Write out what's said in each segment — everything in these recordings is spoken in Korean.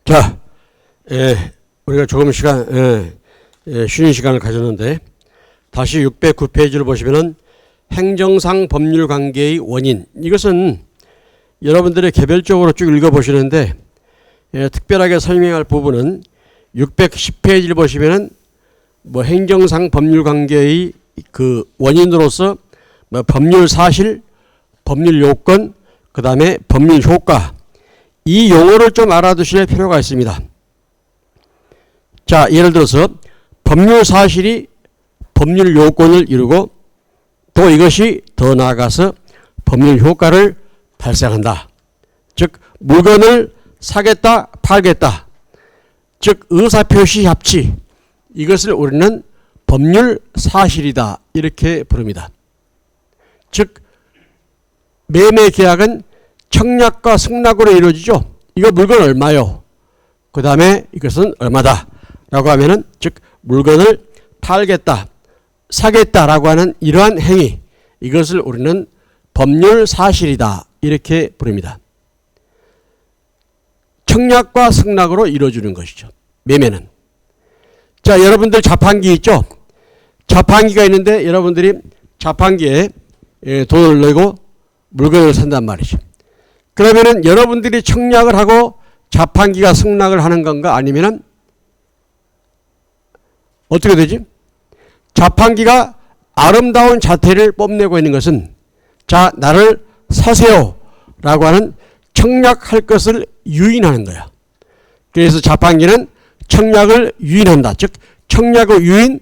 자, 우리가 조금 시간, 쉬는 시간을 가졌는데, 다시 609페이지를 보시면은 행정상 법률 관계의 원인. 이것은 여러분들이 개별적으로 쭉 읽어보시는데, 특별하게 설명할 부분은 610페이지를 보시면은 뭐 행정상 법률 관계의 그 원인으로서 뭐 법률 사실, 법률 요건, 그 다음에 법률 효과. 이 용어를 좀 알아두실 필요가 있습니다. 자, 예를 들어서 법률 사실이 법률 요건을 이루고 또 이것이 더 나아가서 법률 효과를 발생한다. 즉 물건을 사겠다, 팔겠다. 즉 의사표시 합치. 이것을 우리는 법률 사실이다. 이렇게 부릅니다. 즉 매매 계약은 청약과 승낙으로 이루어지죠. 이거 물건 얼마요? 그 다음에 이것은 얼마다 라고 하면은 즉 물건을 팔겠다, 사겠다라고 하는 이러한 행위, 이것을 우리는 법률 사실이다 이렇게 부릅니다. 청약과 승낙으로 이루어지는 것이죠. 매매는. 자, 여러분들 자판기 있죠? 자판기가 있는데 여러분들이 자판기에 돈을 내고 물건을 산단 말이죠. 그러면은 여러분들이 청약을 하고 자판기가 승낙을 하는 건가? 아니면은 어떻게 되지? 자판기가 아름다운 자태를 뽐내고 있는 것은 자, 나를 사세요 라고 하는 청약할 것을 유인하는 거야. 그래서 자판기는 청약을 유인한다. 즉 청약의 유인,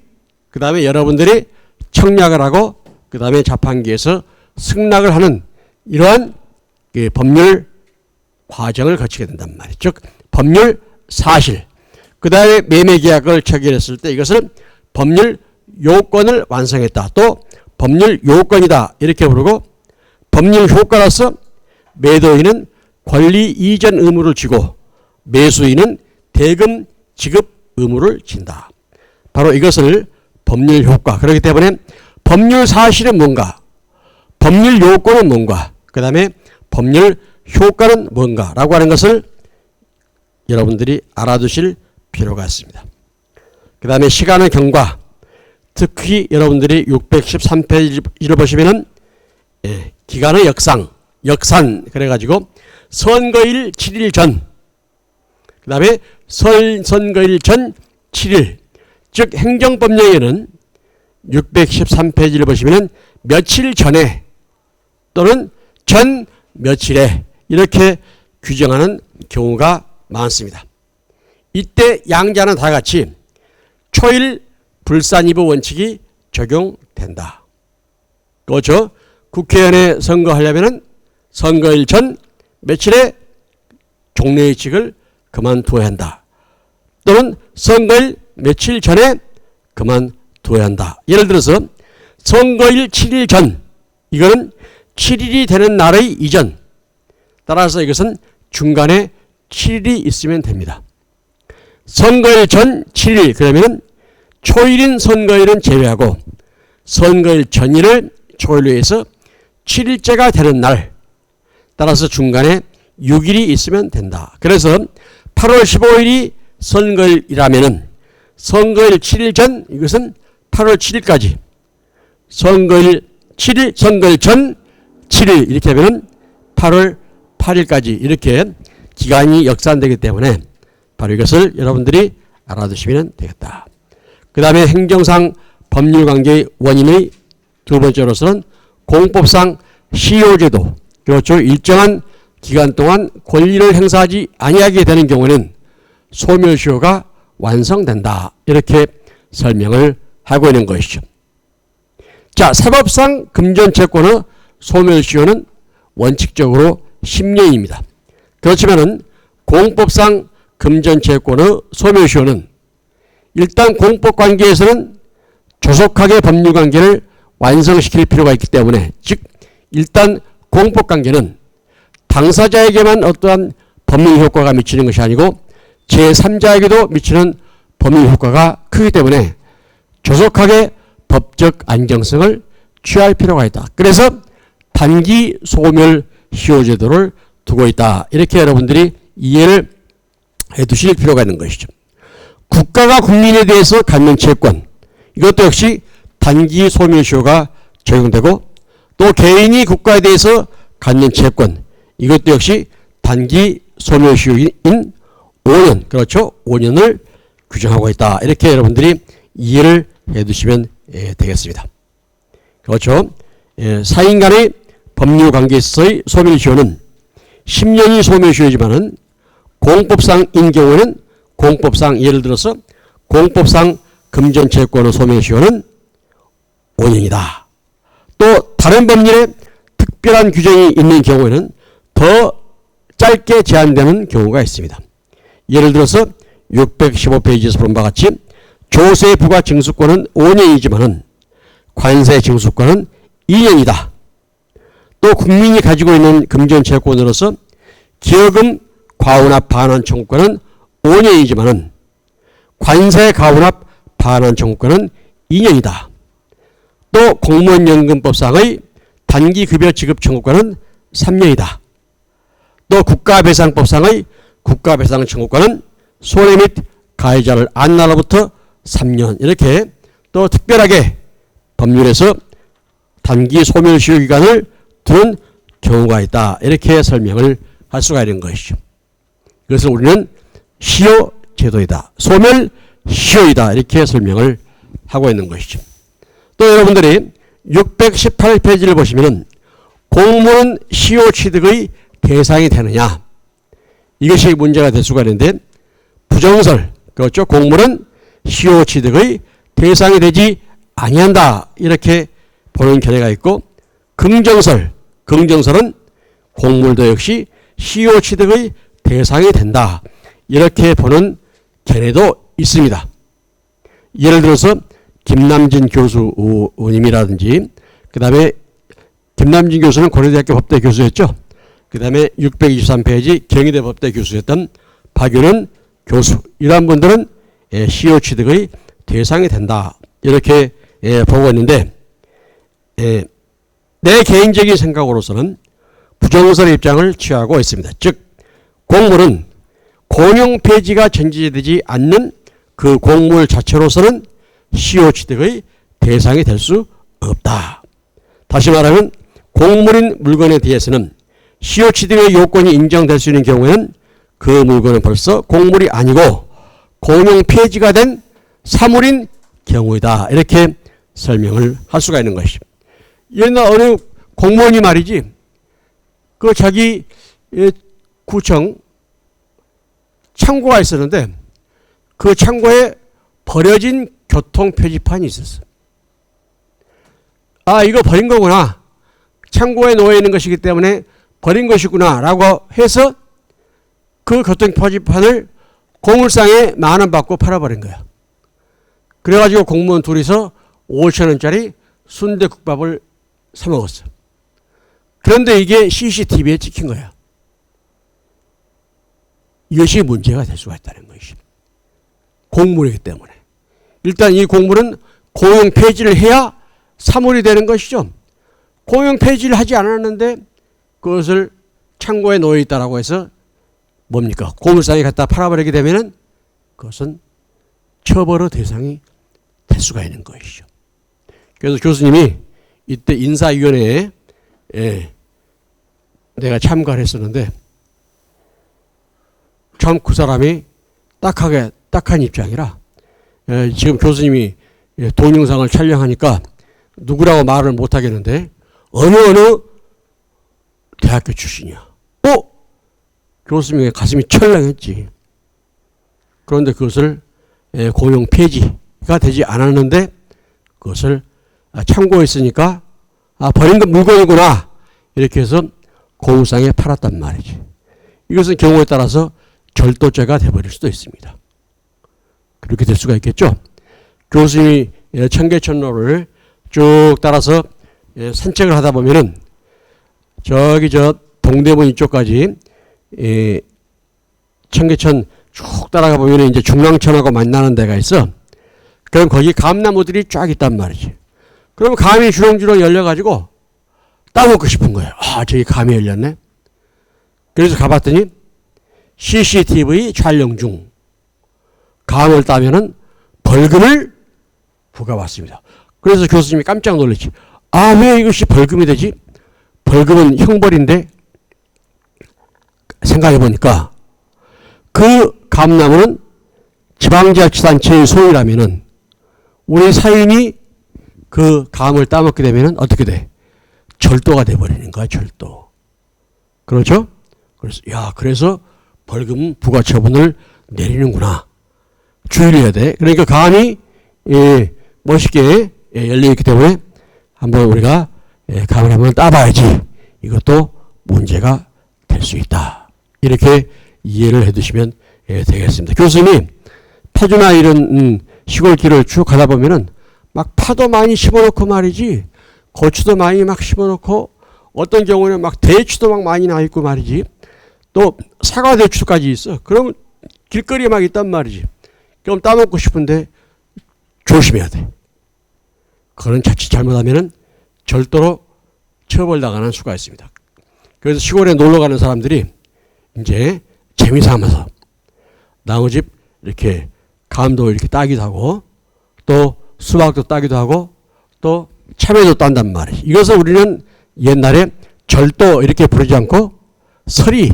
그 다음에 여러분들이 청약을 하고 그 다음에 자판기에서 승낙을 하는 이러한 법률 과정을 거치게 된단 말이에요. 즉 법률 사실. 그 다음에 매매계약을 체결했을 때 이것을 법률 요건을 완성했다. 또 법률 요건이다. 이렇게 부르고 법률 효과로서 매도인은 권리 이전 의무를 지고 매수인은 대금 지급 의무를 진다. 바로 이것을 법률 효과. 그렇기 때문에 법률 사실은 뭔가, 법률 요건은 뭔가, 그 다음에 법률 효과는 뭔가라고 하는 것을 여러분들이 알아두실 필요가 있습니다. 그 다음에 시간의 경과. 특히 여러분들이 613페이지를 보시면은 기간의 역산 그래가지고 선거일 7일 전, 그 다음에 선거일 전 7일, 즉 행정법령에는 613페이지를 보시면은 며칠 전에 또는 전 며칠에 이렇게 규정하는 경우가 많습니다. 이때 양자는 다 같이 초일 불산이부 원칙이 적용된다. 그렇죠? 국회의원에 선거하려면은 선거일 전 며칠에 종례의칙을 그만두어야 한다. 또는 선거일 며칠 전에 그만두어야 한다. 예를 들어서 선거일 7일 전, 이거는 7일이 되는 날의 이전. 따라서 이것은 중간에 7일이 있으면 됩니다. 선거일 전 7일, 그러면 초일인 선거일은 제외하고 선거일 전일을 초일로 해서 7일째가 되는 날, 따라서 중간에 6일이 있으면 된다. 그래서 8월 15일이 선거일이라면은 선거일 7일 전, 이것은 8월 7일까지, 선거일 7일, 선거일 전 7일 이렇게 하면은 8월 8일까지 이렇게 기간이 역산되기 때문에 바로 이것을 여러분들이 알아두시면 되겠다. 그 다음에 행정상 법률관계의 원인의 두 번째로서는 공법상 시효제도. 그렇죠. 일정한 기간 동안 권리를 행사하지 아니하게 되는 경우는 소멸시효가 완성된다. 이렇게 설명을 하고 있는 것이죠. 자, 사법상 금전채권의 소멸시효는 원칙적으로 10년입니다. 그렇지만은 공법상 금전채권의 소멸시효는 일단 공법관계에서는 조속하게 법률관계를 완성시킬 필요가 있기 때문에, 즉 일단 공법관계는 당사자에게만 어떠한 법률효과가 미치는 것이 아니고 제3자에게도 미치는 법률효과가 크기 때문에 조속하게 법적 안정성을 취할 필요가 있다. 그래서 단기 소멸 시효제도를 두고 있다. 이렇게 여러분들이 이해를 해두실 필요가 있는 것이죠. 국가가 국민에 대해서 갖는 채권, 이것도 역시 단기 소멸시효가 적용되고, 또 개인이 국가에 대해서 갖는 채권, 이것도 역시 단기 소멸시효인 5년, 그렇죠? 5년을 규정하고 있다. 이렇게 여러분들이 이해를 해두시면 되겠습니다. 그렇죠? 사인 간의 법률 관계에 있어서의 소멸시효는 10년이 소멸시효이지만은 공법상인 경우에는 공법상, 예를 들어서 공법상 금전채권의 소멸시효는 5년이다. 또 다른 법률에 특별한 규정이 있는 경우에는 더 짧게 제한되는 경우가 있습니다. 예를 들어서 615페이지에서 본 바와 같이 조세 부과 징수권은 5년이지만은 관세 징수권은 2년이다. 또 국민이 가지고 있는 금전채권으로서 기여금 과운합 반환 청구권은 5년이지만은 관세 가운합 반환 청구권은 2년이다. 또 공무원연금법상의 단기급여 지급 청구권은 3년이다. 또 국가배상법상의 국가배상 청구권은 손해 및 가해자를 안 날로부터 3년, 이렇게 또 특별하게 법률에서 단기 소멸시효 기간을 두는 경우가 있다. 이렇게 설명을 할 수가 있는 것이죠. 그래서 우리는 시효 제도이다, 소멸시효이다, 이렇게 설명을 하고 있는 것이죠. 또 여러분들이 618페이지를 보시면은 공무원 시효 취득의 대상이 되느냐, 이것이 문제가 될 수가 있는데, 부정설, 그렇죠? 공무원은 시효 취득의 대상이 되지 아니한다, 이렇게 보는 견해가 있고, 긍정설, 긍정설은 공무원도 역시 시효 취득의 대상이 된다, 이렇게 보는 견해도 있습니다. 예를 들어서 김남진 교수님이라든지, 그 다음에 김남진 교수는 고려대학교 법대 교수였죠. 그 다음에 623페이지 경희대 법대 교수였던 박윤은 교수, 이러한 분들은 시효 취득의 대상이 된다, 이렇게 보고 있는데, 내 개인적인 생각으로서는 부정설의 입장을 취하고 있습니다. 즉 공물은 공용 폐지가 전제되지 않는 그 공물 자체로서는 시효 취득의 대상이 될 수 없다. 다시 말하면 공물인 물건에 대해서는 시효 취득의 요건이 인정될 수 있는 경우에는 그 물건은 벌써 공물이 아니고 공용 폐지가 된 사물인 경우이다, 이렇게 설명을 할 수가 있는 것이죠. 옛날 어느 공무원이 말이지, 그 자기 구청 창고가 있었는데 그 창고에 버려진 교통 표지판이 있었어. 아, 이거 버린 거구나, 창고에 놓여 있는 것이기 때문에 버린 것이구나 라고 해서 그 교통 표지판을 공물상에 10,000원 받고 팔아버린 거야. 그래가지고 공무원 둘이서 5,000원짜리 순대국밥을 사 먹었어. 그런데 이게 CCTV에 찍힌 거야. 이것이 문제가 될 수가 있다는 것이죠. 공물이기 때문에. 일단 이 공물은 공용 폐지를 해야 사물이 되는 것이죠. 공용 폐지를 하지 않았는데 그것을 창고에 놓여 있다라고 해서 뭡니까? 공물상에 갖다 팔아버리게 되면은 그것은 처벌의 대상이 될 수가 있는 것이죠. 그래서 교수님이 이때 인사위원회에 내가 참가를 했었는데 참 그 사람이 딱한 입장이라, 지금 교수님이 동영상을 촬영하니까 누구라고 말을 못 하겠는데 어느 대학교 출신이야. 교수님의 가슴이 철렁했지. 그런데 그것을 공용 폐지가 되지 않았는데 그것을 창고에 있으니까 버린 건 물건이구나, 이렇게 해서 공물상에 팔았단 말이지. 이것은 경우에 따라서 절도죄가 돼버릴 수도 있습니다. 그렇게 될 수가 있겠죠. 교수님이 청계천로를 쭉 따라서 산책을 하다 보면은 저기 동대문 이쪽까지 청계천 쭉 따라가 보면은 이제 중랑천하고 만나는 데가 있어. 그럼 거기 감나무들이 쫙 있단 말이지. 그럼 감이 주렁주렁 열려가지고 따먹고 싶은 거예요. 아, 저기 감이 열렸네. 그래서 가봤더니 CCTV 촬영 중 감을 따면은 벌금을 부과받습니다. 그래서 교수님이 깜짝 놀랐지. 아, 왜 이것이 벌금이 되지? 벌금은 형벌인데 생각해 보니까 그 감나무는 지방자치단체의 소유라면은 우리 사인이 그 감을 따먹게 되면은 어떻게 돼? 절도가 돼버리는 거야, 절도. 그렇죠? 그래서 벌금 부과 처분을 내리는구나. 주의를 해야 돼. 그러니까 감이 멋있게 열려있기 때문에 한번 우리가 감을 한번 따봐야지. 이것도 문제가 될 수 있다. 이렇게 이해를 해두시면 되겠습니다. 교수님이 파주나 이런 시골길을 쭉 가다 보면은 막 파도 많이 심어놓고 말이지, 고추도 많이 막 심어놓고, 어떤 경우는 막 대추도 막 많이 나 있고 말이지, 또 사과 대추까지 있어. 그럼 길거리에 막 있단 말이지. 그럼 따먹고 싶은데 조심해야 돼. 그런 자칫 잘못하면은 절도로 처벌당하는 수가 있습니다. 그래서 시골에 놀러 가는 사람들이 이제 재미삼아서 나무집 이렇게 감도 이렇게 따기도 하고, 또 수박도 따기도 하고, 또 참외도 딴단 말이에요. 이것을 우리는 옛날에 절도 이렇게 부르지 않고 서리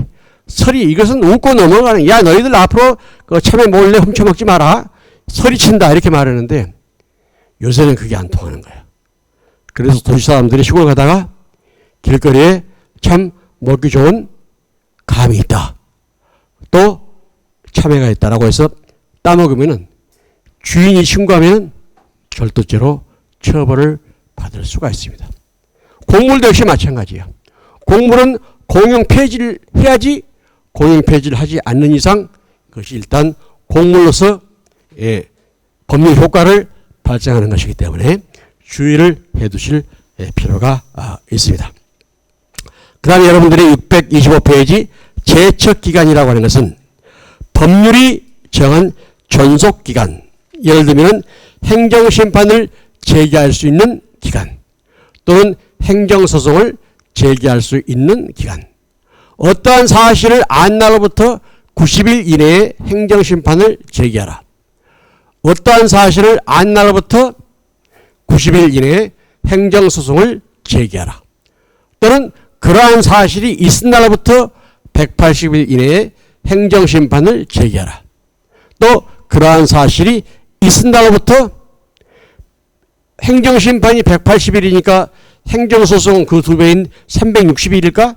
이것은 웃고 넘어가는, 야 너희들 앞으로 그 참외 몰래 훔쳐먹지 마라, 서리친다 이렇게 말하는데 요새는 그게 안 통하는 거예요. 그래서 도시 사람들이 시골 가다가 길거리에 참 먹기 좋은 감이 있다, 또 참외가 있다라고 해서 따먹으면은 주인이 신고하면 절도죄로 처벌을 받을 수가 있습니다. 곡물도 역시 마찬가지예요. 곡물은 공용 폐지를 해야지, 공용 폐지를 하지 않는 이상 그것이 일단 곡물로서 법률 효과를 발생하는 것이기 때문에 주의를 해두실 필요가 있습니다. 그 다음에 여러분들의 625페이지 제척기간이라고 하는 것은 법률이 정한 존속기간, 예를 들면 행정심판을 제기할 수 있는 기간, 또는 행정소송을 제기할 수 있는 기간, 어떠한 사실을 안 날로부터 90일 이내에 행정심판을 제기하라, 어떠한 사실을 안 날로부터 90일 이내에 행정소송을 제기하라, 또는 그러한 사실이 있은 날로부터 180일 이내에 행정심판을 제기하라, 또 그러한 사실이 있은 날로부터 행정심판이 180일이니까 행정소송은 그 2배인 360일일까?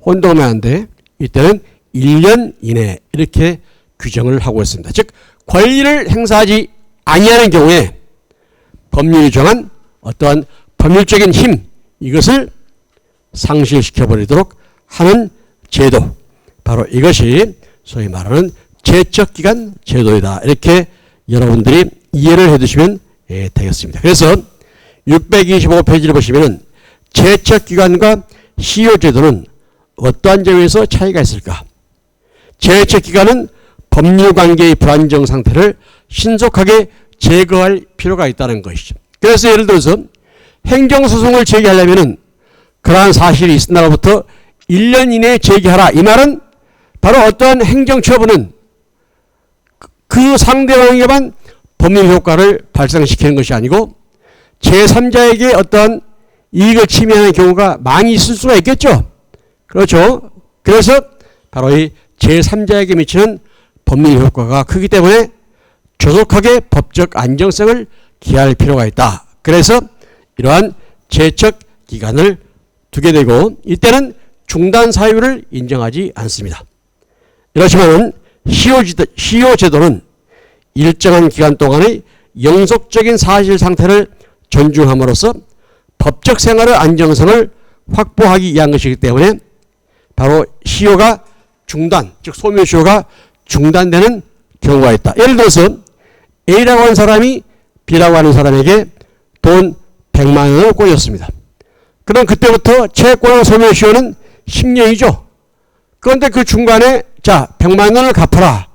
혼동하면 안 돼. 이때는 1년 이내 이렇게 규정을 하고 있습니다. 즉 권리를 행사하지 아니하는 경우에 법률이 정한 어떠한 법률적인 힘, 이것을 상실시켜버리도록 하는 제도, 바로 이것이 소위 말하는 제척기간 제도이다. 이렇게 여러분들이 이해를 해두시면 되겠습니다. 그래서 625페이지를 보시면 제척기간과 시효제도는 어떠한 점에서 차이가 있을까? 제척기간은 법률관계의 불안정 상태를 신속하게 제거할 필요가 있다는 것이죠. 그래서 예를 들어서 행정소송을 제기하려면 그러한 사실이 있은 날로부터 1년 이내에 제기하라. 이 말은 바로 어떠한 행정처분은 그 상대방에게만 법률 효과를 발생시키는 것이 아니고 제3자에게 어떠한 이익을 침해하는 경우가 많이 있을 수가 있겠죠. 그렇죠. 그래서 바로 이 제3자에게 미치는 법률 효과가 크기 때문에 조속하게 법적 안정성을 기할 필요가 있다. 그래서 이러한 제척 기간을 두게 되고, 이때는 중단 사유를 인정하지 않습니다. 이렇지만은 시효제도는 일정한 기간 동안의 영속적인 사실 상태를 존중함으로써 법적 생활의 안정성을 확보하기 위한 것이기 때문에 바로 시효가 중단, 즉 소멸시효가 중단되는 경우가 있다. 예를 들어서 A라고 하는 사람이 B라고 하는 사람에게 돈 100만 원을 꼬였습니다. 그럼 그때부터 채권의 소멸시효는 10년이죠. 그런데 그 중간에 자 100만 원을 갚아라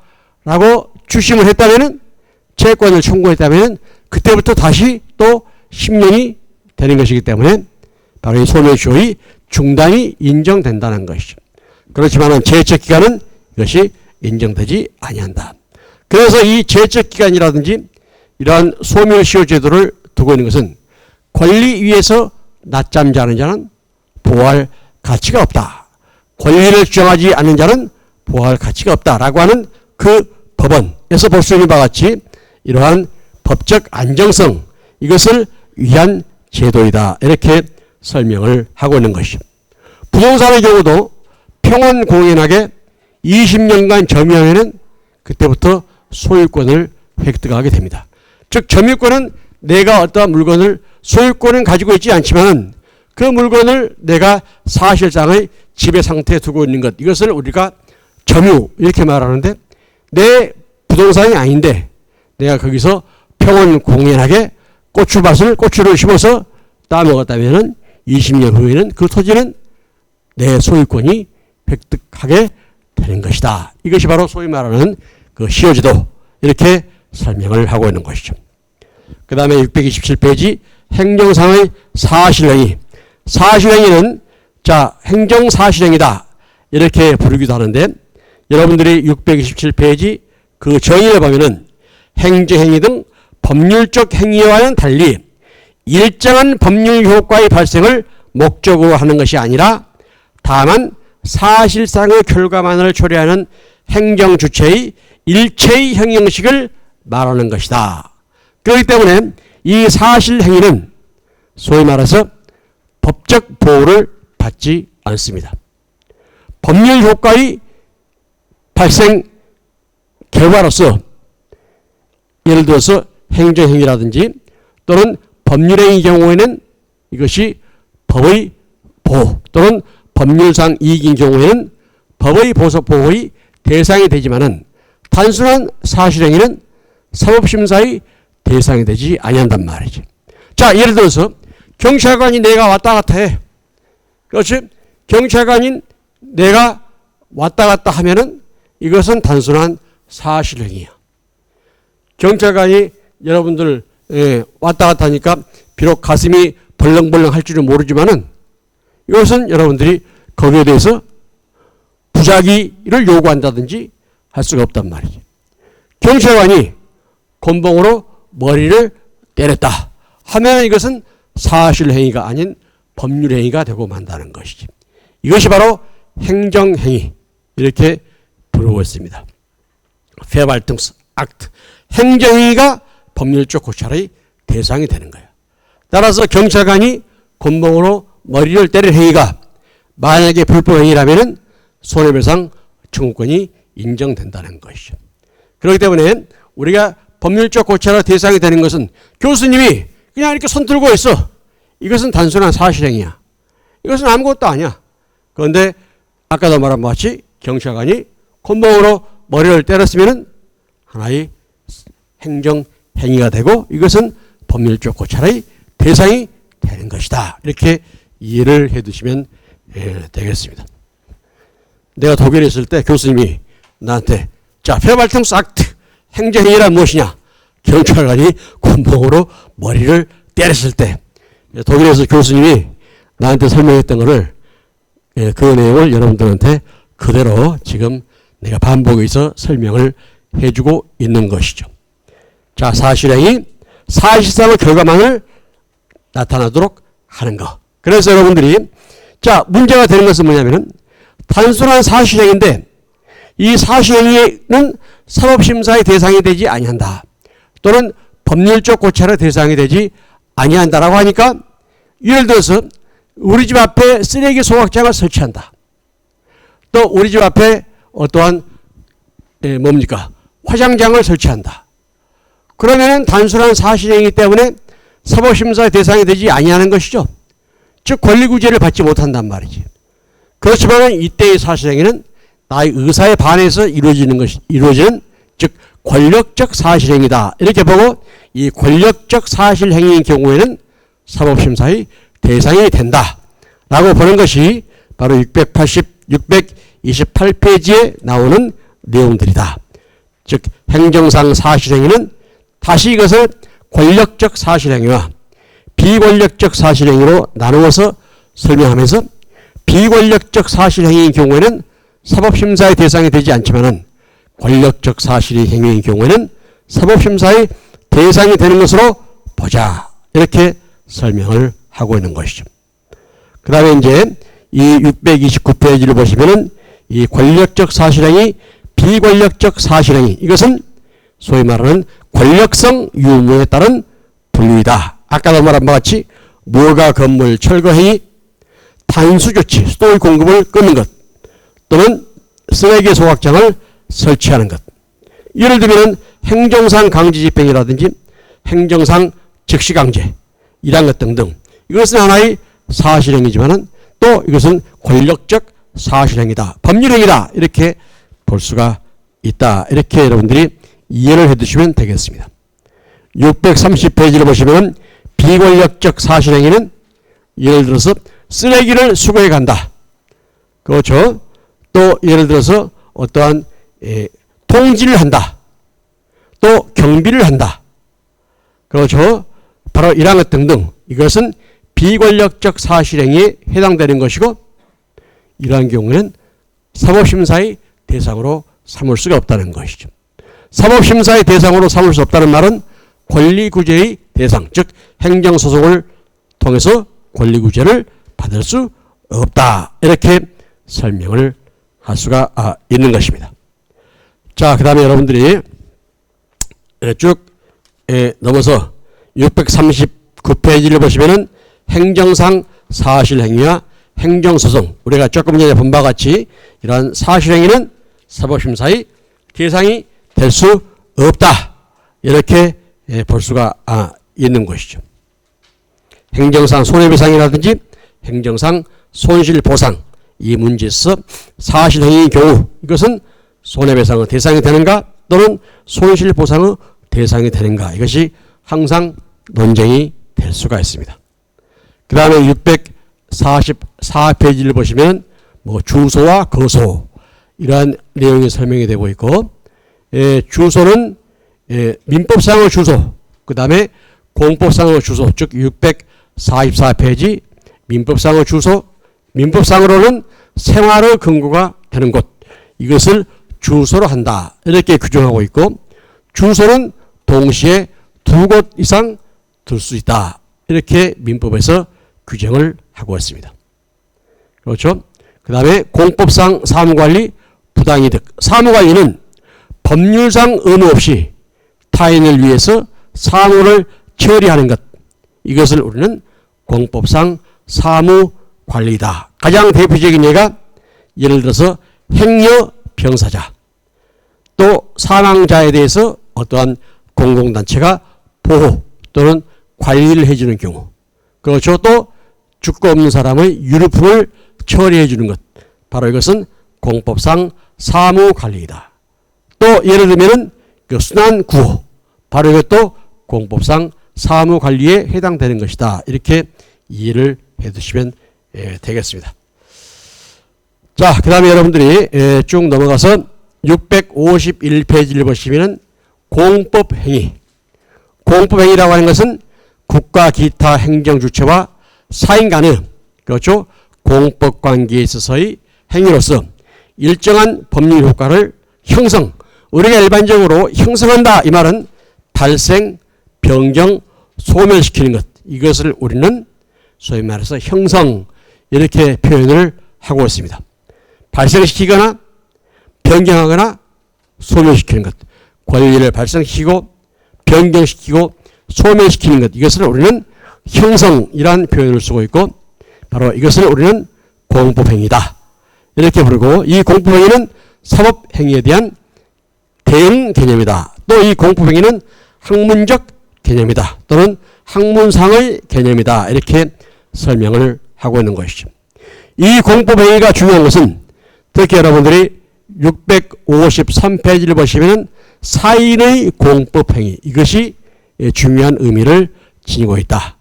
라고 주심을 했다면, 채권을 청구했다면 그때부터 다시 또 10년이 되는 것이기 때문에 바로 이 소멸시효의 중단이 인정된다는 것이죠. 그렇지만 제척기간은 이것이 인정되지 아니한다. 그래서 이 제적기관이라든지 이러한 소멸시효 제도를 두고 있는 것은 권리 위에서 낮잠 자는 자는 보호할 가치가 없다. 권리를 주장하지 않는 자는 보호할 가치가 없다라고 하는 그 법원에서 볼 수 있는 바와 같이 이러한 법적 안정성, 이것을 위한 제도이다. 이렇게 설명을 하고 있는 것이죠. 부동산의 경우도 평온공연하게 20년간 점유하면 그때부터 소유권을 획득하게 됩니다. 즉 점유권은 내가 어떠한 물건을 소유권은 가지고 있지 않지만 그 물건을 내가 사실상의 지배 상태에 두고 있는 것, 이것을 우리가 점유 이렇게 말하는데, 내 부동산이 아닌데 내가 거기서 평온공연하게 고추를 심어서 따먹었다면 20년 후에는 그 토지는 내 소유권이 획득하게 되는 것이다. 이것이 바로 소위 말하는 그 시효제도, 이렇게 설명을 하고 있는 것이죠. 그 다음에 627페이지 행정상의 사실행위. 사실행위는 행정사실행위다 이렇게 부르기도 하는데, 여러분들이 627페이지 그 정의를 보면은 행정행위 등 법률적 행위와는 달리 일정한 법률 효과의 발생을 목적으로 하는 것이 아니라 다만 사실상의 결과만을 초래하는 행정 주체의 일체의 형식을 말하는 것이다. 그렇기 때문에 이 사실행위는 소위 말해서 법적 보호를 받지 않습니다. 법률 효과의 발생 결과로서 예를 들어서 행정행위라든지 또는 법률행위 경우에는 이것이 법의 보호 또는 법률상 이익인 경우에는 법의 보호의 대상이 되지만은 단순한 사실행위는 사법심사의 대상이 되지 아니한단 말이지. 자, 예를 들어서 경찰관이 내가 왔다 갔다 해. 그렇지? 경찰관인 내가 왔다 갔다 하면은 이것은 단순한 사실행위야. 경찰관이 여러분들 왔다 갔다 하니까 비록 가슴이 벌렁벌렁 할 줄은 모르지만은 이것은 여러분들이 거기에 대해서 부작위를 요구한다든지 할 수가 없단 말이지. 경찰관이 곤봉으로 머리를 때렸다 하면 이것은 사실행위가 아닌 법률행위가 되고 만다는 것이지. 이것이 바로 행정행위, 이렇게 부르고 있습니다. Verwaltungsakt. 행정행위가 법률적 고찰의 대상이 되는 거예요. 따라서 경찰관이 곤봉으로 머리를 때릴 행위가 만약에 불법행위라면 손해배상 청구권이 인정된다는 것이죠. 그렇기 때문에 우리가 법률적 고찰의 대상이 되는 것은 교수님이 그냥 이렇게 손 들고 있어. 이것은 단순한 사실행위야. 이것은 아무것도 아니야. 그런데 아까도 말한 것 같이 경찰관이 곤봉으로 머리를 때렸으면 하나의 행정행위가 되고 이것은 법률적 고찰의 대상이 되는 것이다. 이렇게 이해를 해 두시면 되겠습니다. 내가 독일에 있을 때 교수님이 나한테 Verwaltungsakt, 행정행위란 무엇이냐? 경찰관이 곤봉으로 머리를 때렸을 때 독일에서 교수님이 나한테 설명했던 것을 그 내용을 여러분들한테 그대로 지금 내가 반복해서 설명을 해주고 있는 것이죠. 자, 사실행위, 사실상의 결과만을 나타나도록 하는 것. 그래서 여러분들이 문제가 되는 것은 뭐냐면은 단순한 사실행위인데 이 사실행위는 사법심사의 대상이 되지 아니한다. 또는 법률적 고찰의 대상이 되지 아니한다라고 하니까 예를 들어서 우리 집 앞에 쓰레기 소각장을 설치한다. 또 우리 집 앞에 어떠한 화장장을 설치한다. 그러면은 단순한 사실행위 때문에 사법심사의 대상이 되지 아니하는 것이죠. 즉 권리구제를 받지 못한단 말이지. 그렇지만 이때의 사실행위는 나의 의사에 반해서 이루어지는 즉 권력적 사실행위다. 이렇게 보고 이 권력적 사실행위인 경우에는 사법심사의 대상이 된다. 라고 보는 것이 바로 628페이지에 나오는 내용들이다. 즉 행정상 사실행위는 다시 이것을 권력적 사실행위와 비권력적 사실행위로 나누어서 설명하면서 비권력적 사실행위인 경우에는 사법심사의 대상이 되지 않지만은 권력적 사실이 행위인 경우에는 사법심사의 대상이 되는 것으로 보자. 이렇게 설명을 하고 있는 것이죠. 그 다음에 이제 이 629페이지를 보시면은 이 권력적 사실행위, 비권력적 사실행위, 이것은 소위 말하는 권력성 유무에 따른 분류이다. 아까도 말한 바와 같이 무허가 건물 철거행위, 탄수조치, 수도의 공급을 끊는 것, 또는 쓰레기 소각장을 설치하는 것. 예를 들면 행정상 강제 집행이라든지 행정상 즉시 강제, 이런 것 등등. 이것은 하나의 사실행위지만은 또 이것은 권력적 사실행위다, 법률행위다, 이렇게 볼 수가 있다. 이렇게 여러분들이 이해를 해두시면 되겠습니다. 630페이지를 보시면 비권력적 사실행위는 예를 들어서 쓰레기를 수거해 간다. 그렇죠. 또 예를 들어서 어떠한 통지를 한다. 또 경비를 한다. 그렇죠. 바로 이러한 것 등등. 이것은 비권력적 사실행위에 해당되는 것이고, 이러한 경우에는 사법심사의 대상으로 삼을 수가 없다는 것이죠. 사법심사의 대상으로 삼을 수 없다는 말은 권리구제의 대상, 즉 행정소송을 통해서 권리구제를 받을 수 없다. 이렇게 설명을 할 수가 있는 것입니다. 자, 그 다음에 여러분들이 쭉 넘어서 639페이지를 보시면은 행정상 사실행위와 행정소송, 우리가 조금 전에 본 바와 같이 이러한 사실행위는 사법심사의 대상이 될 수 없다. 이렇게 볼 수가 있는 것이죠. 행정상 손해배상이라든지 행정상 손실보상, 이 문제에서 사실행위의 경우 이것은 손해배상의 대상이 되는가 또는 손실보상의 대상이 되는가, 이것이 항상 논쟁이 될 수가 있습니다. 그 다음에 644페이지를 보시면 뭐 주소와 거소, 이러한 내용이 설명이 되고 있고, 주소는 민법상의 주소, 그 다음에 공법상의 주소, 즉 644페이지 민법상의 주소, 민법상으로는 생활의 근거가 되는 곳, 이것을 주소로 한다. 이렇게 규정하고 있고, 주소는 동시에 2곳 이상 둘 수 있다. 이렇게 민법에서 규정을 하고 있습니다. 그렇죠? 그 다음에 공법상 사무관리, 부당이득. 사무관리는 법률상 의무 없이 타인을 위해서 사무를 처리하는 것, 이것을 우리는 공법상 사무관리다. 가장 대표적인 예가 예를 들어서 행여병사자, 또 사망자에 대해서 어떠한 공공단체가 보호 또는 관리를 해주는 경우, 그렇죠. 또 죽고 없는 사람의 유류품을 처리해 주는 것, 바로 이것은 공법상 사무관리이다. 또 예를 들면 그 순환구호, 바로 이것도 공법상 사무관리에 해당되는 것이다. 이렇게 이해를 해두시면 되겠습니다. 자, 그 다음에 여러분들이 쭉 넘어가서 651페이지를 보시면 공법행위. 공법행위라고 하는 것은 국가 기타 행정주체와 사인 간의, 그렇죠, 공법관계에 있어서의 행위로서 일정한 법률 효과를 형성, 우리가 일반적으로 형성한다, 이 말은 발생, 변경, 소멸시키는 것, 이것을 우리는 소위 말해서 형성, 이렇게 표현을 하고 있습니다. 발생시키거나 변경하거나 소멸시키는 것, 권리를 발생시키고 변경시키고 소멸시키는 것, 이것을 우리는 형성이라는 표현을 쓰고 있고, 바로 이것을 우리는 공법행위다. 이렇게 부르고, 이 공법행위는 사법행위에 대한 대응 개념이다. 또 이 공법행위는 학문적 개념이다. 또는 학문상의 개념이다. 이렇게 설명을 하고 있는 것이죠. 이 공법행위가 중요한 것은 특히 여러분들이 653페이지를 보시면 사인의 공법행위, 이것이 중요한 의미를 지니고 있다.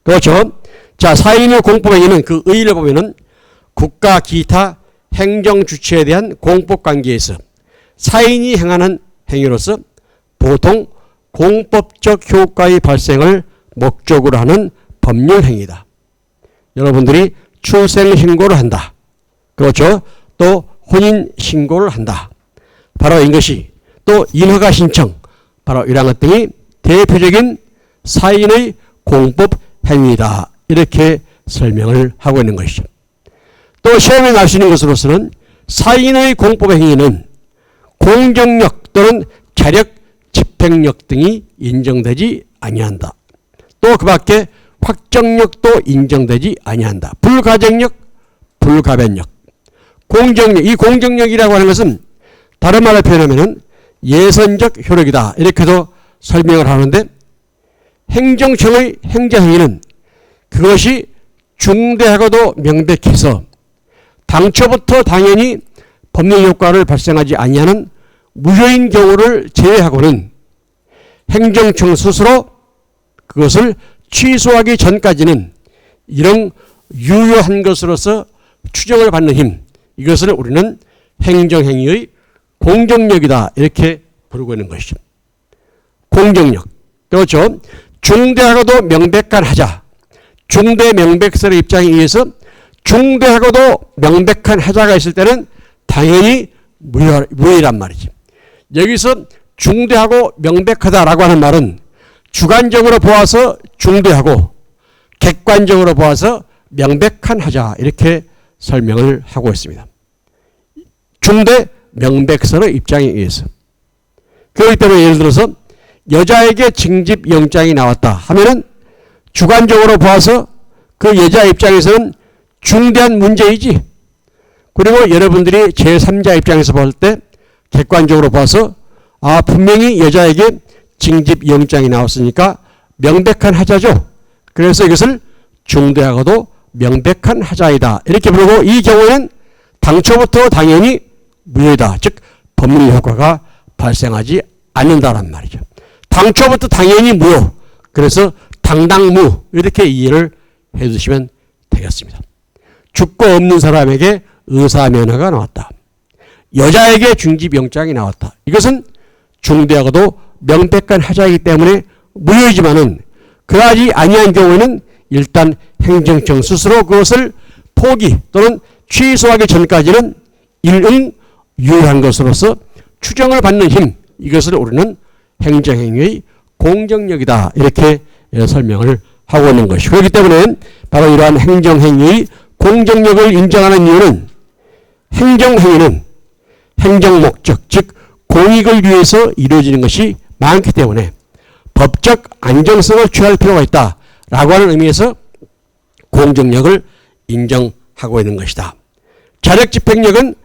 그렇죠? 자, 사인의 공법행위는 그 의의를 보면은 국가 기타 행정주체에 대한 공법관계에서 사인이 행하는 행위로서 보통 공법적 효과의 발생을 목적으로 하는 법률행위다. 여러분들이 출생신고를 한다. 그렇죠? 또 혼인 신고를 한다. 바로 이것이 또 인허가 신청, 바로 이러한 것 등이 대표적인 사인의 공법 행위다. 이렇게 설명을 하고 있는 것이죠. 또 시험에 나올 수 있는 것으로서는 사인의 공법 행위는 공정력 또는 자력, 집행력 등이 인정되지 아니한다. 또 그 밖에 확정력도 인정되지 아니한다. 불가정력, 불가변력, 공정력. 이 공정력이라고 하는 것은 다른 말로 표현하면 예선적 효력이다. 이렇게도 설명을 하는데, 행정청의 행정행위는 그것이 중대하고도 명백해서 당초부터 당연히 법률 효과를 발생하지 아니하는 무효인 경우를 제외하고는 행정청 스스로 그것을 취소하기 전까지는 이런 유효한 것으로서 추정을 받는 힘, 이것을 우리는 행정행위의 공정력이다. 이렇게 부르고 있는 것이죠. 공정력. 그렇죠. 중대하고도 명백한 하자. 중대 명백설의 입장에 의해서 중대하고도 명백한 하자가 있을 때는 당연히 무효란 말이지. 여기서 중대하고 명백하다라고 하는 말은 주관적으로 보아서 중대하고 객관적으로 보아서 명백한 하자, 이렇게 설명을 하고 있습니다. 중대 명백설의 입장에 의해서. 그렇기 때문에 예를 들어서 여자에게 징집영장이 나왔다 하면은 주관적으로 보아서 그 여자 입장에서는 중대한 문제이지. 그리고 여러분들이 제3자 입장에서 볼 때 객관적으로 봐서 분명히 여자에게 징집영장이 나왔으니까 명백한 하자죠. 그래서 이것을 중대하고도 명백한 하자이다. 이렇게 부르고, 이 경우에는 당초부터 당연히 무효이다. 즉 법률 효과가 발생하지 않는다란 말이죠. 당초부터 당연히 무효. 그래서 당당무, 이렇게 이해를 해주시면 되겠습니다. 죽고 없는 사람에게 의사면허가 나왔다. 여자에게 징집영장이 나왔다. 이것은 중대하고도 명백한 하자이기 때문에 무효이지만은 그러하지 아니한 경우에는 일단 행정청 스스로 그것을 포기 또는 취소하기 전까지는 일응 유효한 것으로서 추정을 받는 힘, 이것을 우리는 행정행위의 공정력이다. 이렇게 설명을 하고 있는 것이고, 그렇기 때문에 바로 이러한 행정행위의 공정력을 인정하는 이유는 행정행위는 행정목적, 즉 공익을 위해서 이루어지는 것이 많기 때문에 법적 안정성을 취할 필요가 있다라고 하는 의미에서 공정력을 인정하고 있는 것이다. 자력집행력은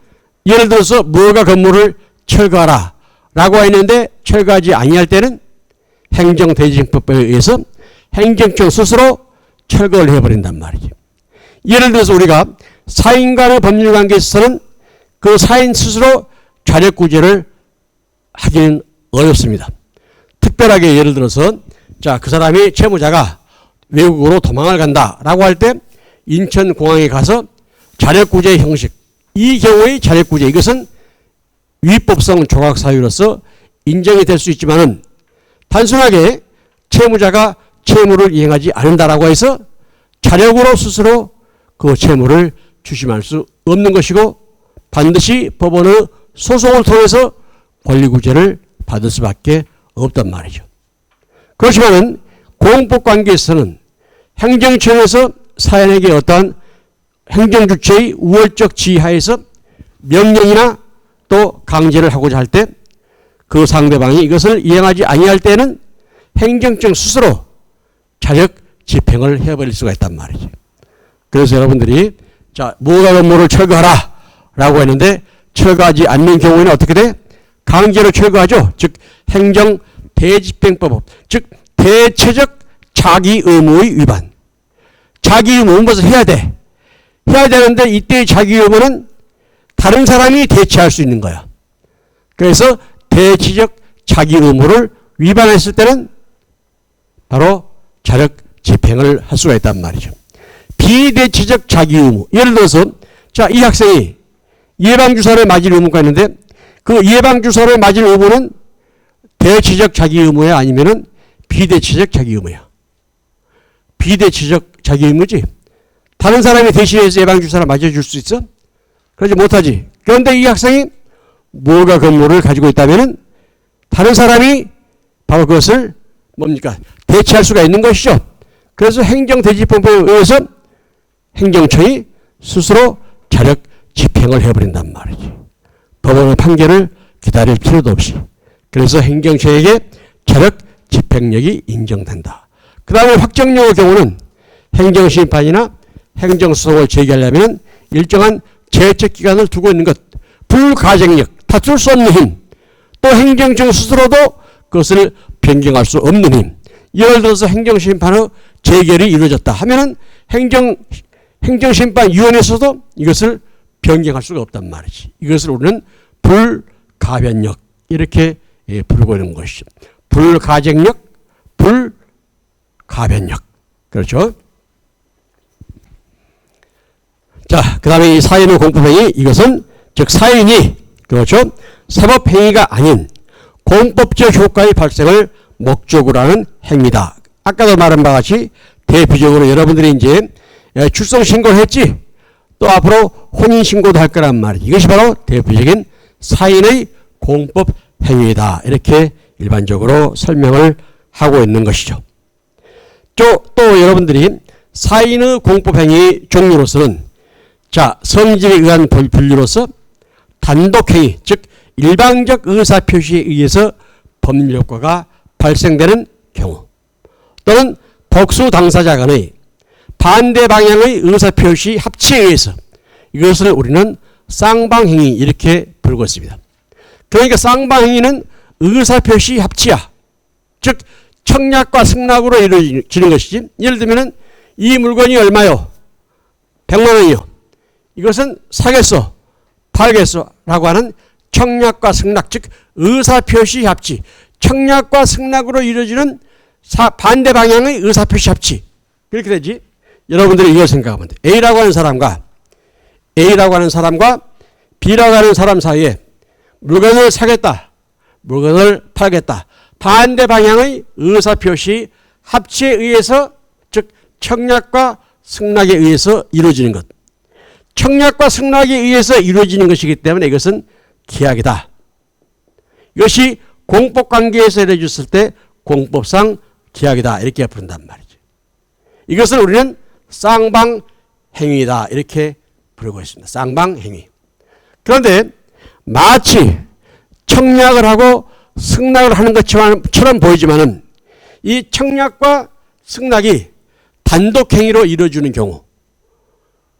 예를 들어서 무허가 건물을 철거하라 라고 했는데 철거하지 아니할 때는 행정대지정법에 의해서 행정청 스스로 철거를 해버린단 말이죠. 예를 들어서 우리가 사인 간의 법률관계에 있어서는 그 사인 스스로 자력구제를 하기는 어렵습니다. 특별하게 예를 들어서 그 사람이 채무자가 외국으로 도망을 간다라고 할 때 인천공항에 가서 자력구제 형식, 이 경우의 자력구제, 이것은 위법성 조각사유로서 인정이 될 수 있지만은 단순하게 채무자가 채무를 이행하지 않는다라고 해서 자력으로 스스로 그 채무를 주심할 수 없는 것이고, 반드시 법원의 소송을 통해서 권리구제를 받을 수밖에 없단 말이죠. 그렇지만은 공법관계에서는 행정청에서 사연에게 어떠한 행정주체의 우월적 지휘하에서 명령이나 또 강제를 하고자 할 때 그 상대방이 이것을 이행하지 아니할 때는 행정청 스스로 자력 집행을 해버릴 수가 있단 말이죠. 그래서 여러분들이 무허가 건물을 철거하라 라고 했는데 철거하지 않는 경우에는 어떻게 돼? 강제로 철거하죠. 즉 행정 대집행법, 즉 대체적 자기 의무의 위반. 자기 의무는 것을 해야 돼. 해야 되는데 이때의 자기 의무는 다른 사람이 대체할 수 있는 거야. 그래서 대체적 자기 의무를 위반했을 때는 바로 자력 집행을 할 수가 있단 말이죠. 비대체적 자기 의무. 예를 들어서 이 학생이 예방주사를 맞을 의무가 있는데 그 예방주사를 맞을 의무는 대체적 자기 의무야, 아니면은 비대체적 자기 의무야? 비대체적 자기 의무지. 다른 사람이 대신해서 예방주사를 맞아줄 수 있어? 그러지 못하지. 그런데 이 학생이 무허가 근무를 가지고 있다면은 다른 사람이 바로 그것을 뭡니까? 대체할 수가 있는 것이죠. 그래서 행정대지법에 의해서 행정청이 스스로 자력 집행을 해버린단 말이지. 법원의 판결을 기다릴 필요도 없이. 그래서 행정청에게 자력 집행력이 인정된다. 그 다음에 확정력의 경우는 행정심판이나 행정소송을 제기하려면 일정한 제척기간을 두고 있는 것, 불가쟁력, 다툴 수 없는 힘, 또 행정청 스스로도 그것을 변경할 수 없는 힘. 예를 들어서 행정심판의 재결이 이루어졌다 하면은 행정심판위원회에서도 이것을 변경할 수가 없단 말이지. 이것을 우리는 불가변력 이렇게 부르고 있는 것이죠. 불가쟁력, 불가변력. 그렇죠? 자, 그 다음에 이 사인의 공법행위, 이것은 즉 사인이 그렇죠? 사법행위가 아닌 공법적 효과의 발생을 목적으로 하는 행위다. 아까도 말한 바와 같이 대표적으로 여러분들이 이제 출생신고를 했지, 또 앞으로 혼인신고도 할 거란 말이지. 이것이 바로 대표적인 사인의 공법행위다. 이렇게 일반적으로 설명을 하고 있는 것이죠. 또 여러분들이 사인의 공법행위 종류로서는 자, 성질에 의한 분류로서 단독행위, 즉 일방적 의사표시에 의해서 법률효과가 발생되는 경우, 또는 복수 당사자 간의 반대 방향의 의사표시 합치에 의해서, 이것을 우리는 쌍방행위 이렇게 부르고 있습니다. 그러니까 쌍방행위는 의사표시 합치야, 즉 청약과 승낙으로 이루어지는 것이지. 예를 들면 이 물건이 얼마요? 100만 원이요. 이것은 사겠어, 팔겠어 라고 하는 청약과 승낙, 즉 의사표시 합치, 청약과 승낙으로 이루어지는 반대 방향의 의사표시 합치. 그렇게 되지. 여러분들이 이걸 생각하면 돼. A라고 하는 사람과 B라고 하는 사람 사이에 물건을 사겠다, 물건을 팔겠다, 반대 방향의 의사표시 합치에 의해서, 즉 청약과 승낙에 의해서 이루어지는 것. 청약과 승낙에 의해서 이루어지는 것이기 때문에 이것은 계약이다. 이것이 공법관계에서 이루어졌을 때 공법상 계약이다. 이렇게 부른단 말이죠. 이것을 우리는 쌍방행위다. 이렇게 부르고 있습니다. 쌍방행위. 그런데 마치 청약을 하고 승낙을 하는 것처럼 보이지만은 이 청약과 승낙이 단독행위로 이루어지는 경우,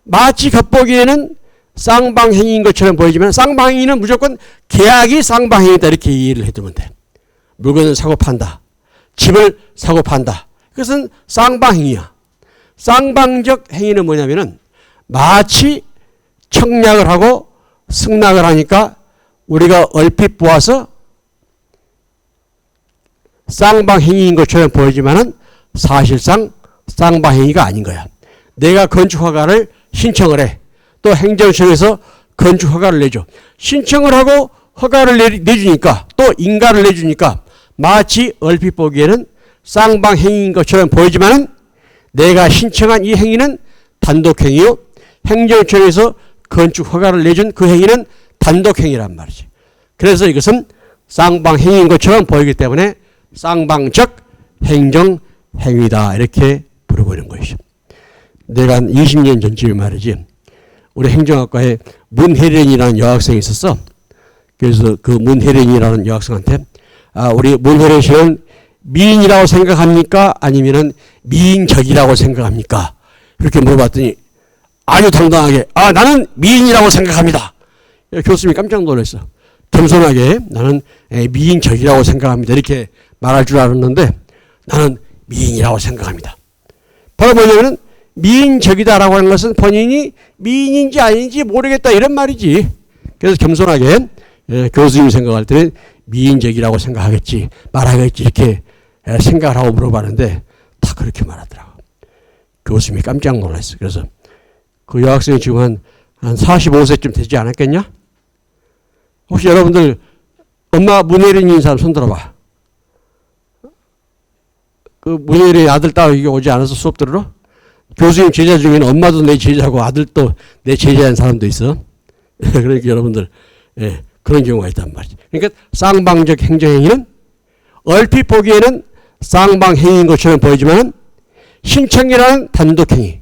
마치 겉보기에는 쌍방행위인 것처럼 보이지만 쌍방행위는 무조건 계약이 쌍방행위다. 이렇게 이해를 해두면 돼. 물건을 사고 판다, 집을 사고 판다. 그것은 쌍방행위야. 쌍방적 행위는 뭐냐면은 마치 청약을 하고 승낙을 하니까 우리가 얼핏 보아서 쌍방행위인 것처럼 보이지만은 사실상 쌍방행위가 아닌 거야. 내가 건축허가를 신청을 해. 또 행정청에서 건축허가를 내줘. 신청을 하고 허가를 내주니까, 또 인가를 내주니까 마치 얼핏 보기에는 쌍방행위인 것처럼 보이지만은 내가 신청한 이 행위는 단독행위요, 행정청에서 건축허가를 내준 그 행위는 단독행위란 말이지. 그래서 이것은 쌍방행위인 것처럼 보이기 때문에 쌍방적 행정행위다. 이렇게 부르고 있는 것이죠. 내가 한 20년 전쯤에 말이지, 우리 행정학과에 문혜련이라는 여학생이 있었어. 그래서 그 문혜련이라는 여학생한테 우리 문혜련 씨는 미인이라고 생각합니까? 아니면은 미인적이라고 생각합니까? 이렇게 물어봤더니 아주 당당하게 나는 미인이라고 생각합니다. 교수님이 깜짝 놀랐어. 겸손하게 나는 미인적이라고 생각합니다. 이렇게 말할 줄 알았는데 나는 미인이라고 생각합니다. 바로 뭐냐면은 미인적이다라고 하는 것은 본인이 미인인지 아닌지 모르겠다 이런 말이지. 그래서 겸손하게 교수님이 생각할 때는 미인적이라고 생각하겠지, 말하겠지 이렇게 생각을 하고 물어봤는데 다 그렇게 말하더라고. 교수님이 깜짝 놀랐어. 그래서 그 여학생이 지금 한 45세쯤 되지 않았겠냐? 혹시 여러분들 엄마 문혜린인 사람 손 들어봐. 그 문혜린 아들 딸 이게 오지 않아서 수업 들으러? 교수님 제자 중에는 엄마도 내 제자고 아들도 내 제자인 사람도 있어. 그러니까 여러분들 그런 경우가 있단 말이죠. 그러니까 쌍방적 행정행위는 얼핏 보기에는 쌍방행위인 것처럼 보이지만 신청이라는 단독행위,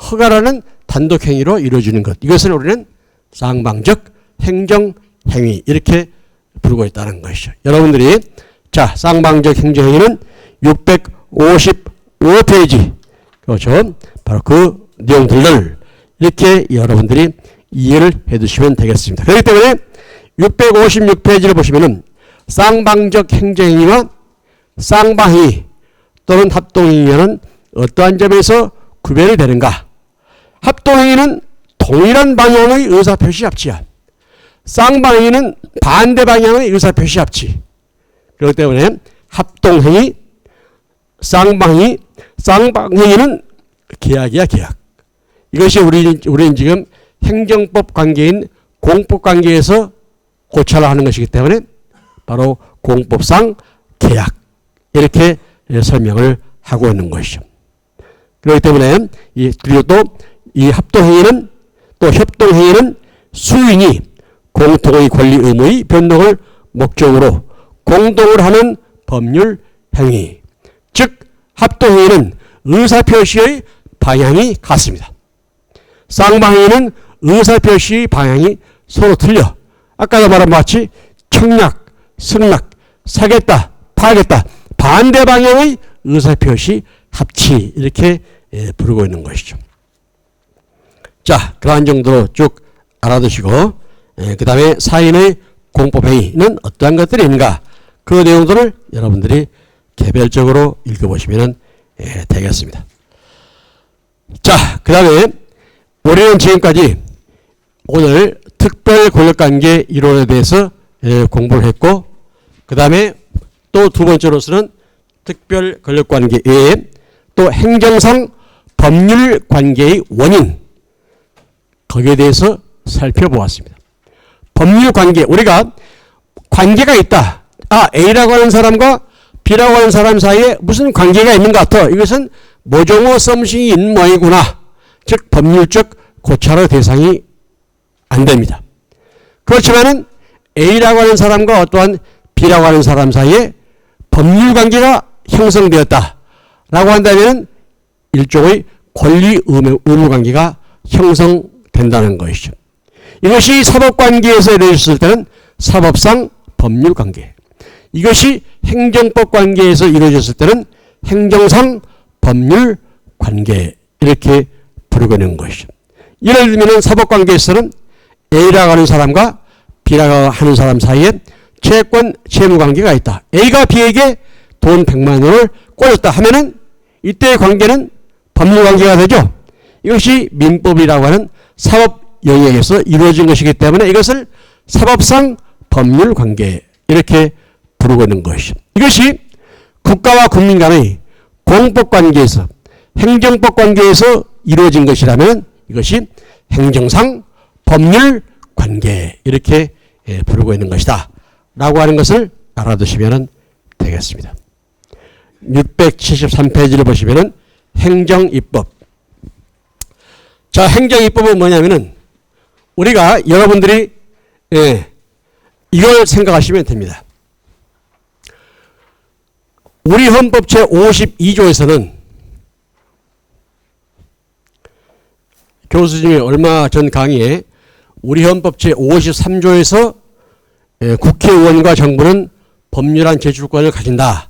허가라는 단독행위로 이루어지는 것. 이것을 우리는 쌍방적 행정행위 이렇게 부르고 있다는 것이죠. 여러분들이 자 쌍방적 행정행위는 655페이지 그렇죠. 바로 그 내용들을 이렇게 여러분들이 이해를 해두시면 되겠습니다. 그렇기 때문에 656페이지를 보시면은 쌍방적 행정행위와 쌍방행위 또는 합동행위는 어떠한 점에서 구별이 되는가? 합동행위는 동일한 방향의 의사표시 합치야. 쌍방행위는 반대 방향의 의사표시 합치. 그렇기 때문에 합동행위, 쌍방행위는 계약이야, 계약. 이것이 우리는 지금 행정법 관계인 공법 관계에서 고찰을 하는 것이기 때문에 바로 공법상 계약 이렇게 설명을 하고 있는 것이죠. 그렇기 때문에 그리고 또 이 합동행위는 또 협동행위는 수인이 공통의 권리 의무의 변동을 목적으로 공동을 하는 법률 행위. 즉 합동행위는 의사표시의 방향이 같습니다. 쌍방행위는 의사표시의 방향이 서로 틀려. 아까도 말한 마치 청약, 승낙, 사겠다, 파겠다 반대 방향의 의사표시 합치 이렇게 부르고 있는 것이죠. 자, 그러한 정도로 쭉 알아두시고 그 다음에 사인의 공법행위는 어떠한 것들이 있는가 그 내용들을 여러분들이 개별적으로 읽어보시면 되겠습니다. 자, 그 다음에 우리는 지금까지 오늘 특별 권력관계 이론에 대해서 공부를 했고 그 다음에 또 두 번째로서는 특별 권력관계 외에 또 행정상 법률관계의 원인 거기에 대해서 살펴보았습니다. 법률관계 우리가 관계가 있다. A라고 하는 사람과 B라고 하는 사람 사이에 무슨 관계가 있는 것 같아. 이것은 모종어 썸씽이 있는 모양이구나. 즉 법률적 고찰의 대상이 안 됩니다. 그렇지만은 A라고 하는 사람과 어떠한 B라고 하는 사람 사이에 법률관계가 형성되었다. 라고 한다면 일종의 권리 의무 관계가 형성된다는 것이죠. 이것이 사법관계에서 이루어졌을 때는 사법상 법률관계. 이것이 행정법 관계에서 이루어졌을 때는 행정상 법률관계 이렇게 부르고 있는 것이죠. 예를 들면 사법관계에서는 A라고 하는 사람과 B라고 하는 사람 사이에 채권 채무관계가 있다. A가 B에게 돈 100만 원을 꿔줬다 하면은 이때의 관계는 법률관계가 되죠. 이것이 민법이라고 하는 사법 영역에서 이루어진 것이기 때문에 이것을 사법상 법률관계 이렇게 부르고 있는 것이죠. 이것이 국가와 국민 간의 공법관계에서 행정법관계에서 이루어진 것이라면 이것이 행정상 법률관계 이렇게 부르고 있는 것이다. 라고 하는 것을 알아두시면 되겠습니다. 673페이지를 보시면 행정입법. 자, 행정입법은 뭐냐면은 우리가 여러분들이 이걸 생각하시면 됩니다. 우리 헌법 제52조에서는 교수님이 얼마 전 강의에 우리 헌법 제53조에서 국회의원과 정부는 법률안 제출권을 가진다.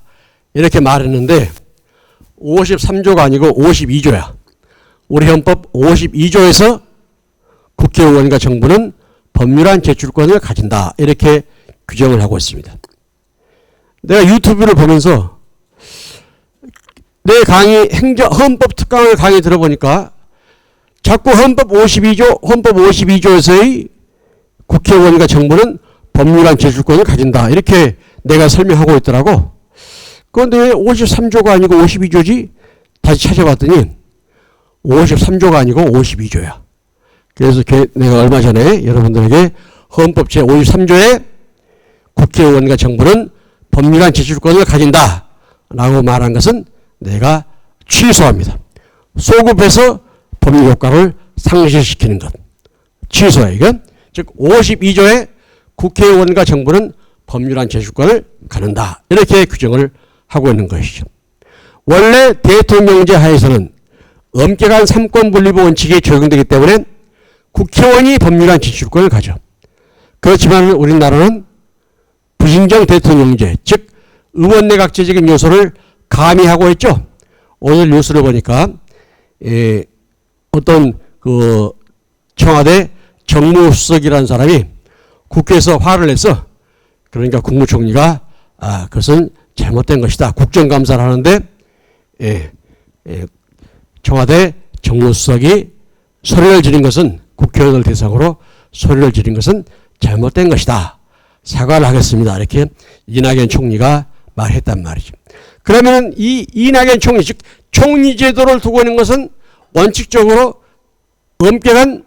이렇게 말했는데 53조가 아니고 52조야. 우리 헌법 52조에서 국회의원과 정부는 법률안 제출권을 가진다. 이렇게 규정을 하고 있습니다. 내가 유튜브를 보면서 내 강의 헌법 특강을 강의 들어보니까 자꾸 헌법 52조에서의 국회의원과 정부는 법률안 제출권을 가진다. 이렇게 내가 설명하고 있더라고. 그런데 왜 53조가 아니고 52조지? 다시 찾아봤더니 53조가 아니고 52조야. 그래서 내가 얼마 전에 여러분들에게 헌법 제53조에 국회의원과 정부는 법률안 제출권을 가진다. 라고 말한 것은 내가 취소합니다. 소급해서 법률 효과를 상실시키는 것. 취소야 이건. 즉 52조에 국회의원과 정부는 법률안 제출권을 갖는다. 이렇게 규정을 하고 있는 것이죠. 원래 대통령제 하에서는 엄격한 삼권분립 원칙이 적용되기 때문에 국회의원이 법률안 제출권을 가져. 그렇지만 우리나라는 부진정 대통령제, 즉 의원내각제적인 요소를 가미하고 있죠. 오늘 뉴스를 보니까 어떤 그 청와대 정무수석이라는 사람이 국회에서 화를 내서, 그러니까 국무총리가 그것은 잘못된 것이다. 국정감사를 하는데 청와대 정무수석이 소리를 지른 것은, 국회의원을 대상으로 소리를 지른 것은 잘못된 것이다. 사과를 하겠습니다. 이렇게 이낙연 총리가 말했단 말이죠. 그러면 이 이낙연 총리, 즉 총리 제도를 두고 있는 것은 원칙적으로 엄격한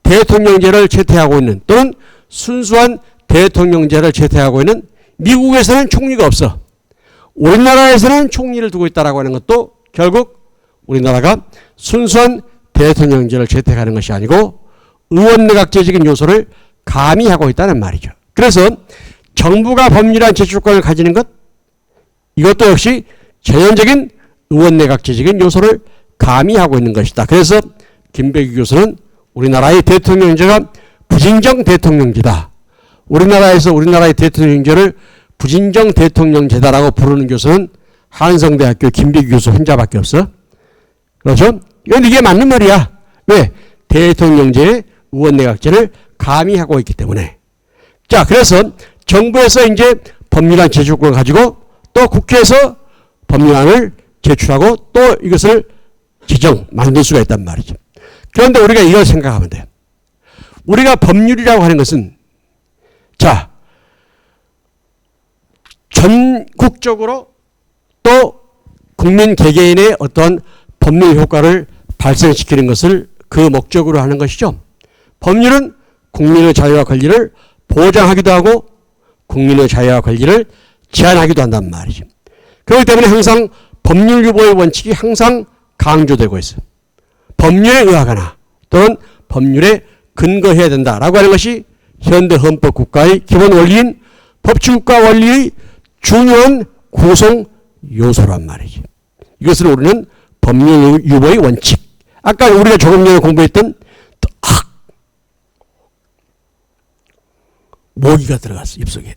대통령제를 채택하고 있는, 또는 순수한 대통령제를 채택하고 있는 미국에서는 총리가 없어. 우리나라에서는 총리를 두고 있다라고 하는 것도 결국 우리나라가 순수한 대통령제를 채택하는 것이 아니고 의원내각제적인 요소를 가미하고 있다는 말이죠. 그래서 정부가 법률안 제출권을 가지는 것, 이것도 역시 전형적인 의원내각제적인 요소를 가미하고 있는 것이다. 그래서 김배규 교수는 우리나라의 대통령제가 부진정 대통령제다. 우리나라에서 우리나라의 대통령제를 부진정 대통령제다라고 부르는 교수는 한성대학교 김배규 교수 혼자밖에 없어. 그렇죠? 이건 이게 맞는 말이야. 왜? 대통령제의 의원내각제를 가미하고 있기 때문에. 자, 그래서 정부에서 이제 법률안 제출권을 가지고 또 국회에서 법률안을 제출하고 또 이것을 만들 수가 있단 말이죠. 그런데 우리가 이걸 생각하면 돼. 우리가 법률이라고 하는 것은, 자, 전국적으로 또 국민 개개인의 어떤 법률 효과를 발생시키는 것을 그 목적으로 하는 것이죠. 법률은 국민의 자유와 권리를 보장하기도 하고 국민의 자유와 권리를 제한하기도 한단 말이죠. 그렇기 때문에 항상 법률 유보의 원칙이 항상 강조되고 있어요. 법률에 의하거나 또는 법률에 근거해야 된다라고 하는 것이 현대 헌법 국가의 기본 원리인 법치국가 원리의 중요한 구성 요소란 말이죠. 이것을 우리는 법률 유보의 원칙. 아까 우리가 조금 전에 공부했던 모기가 들어갔어, 입속에.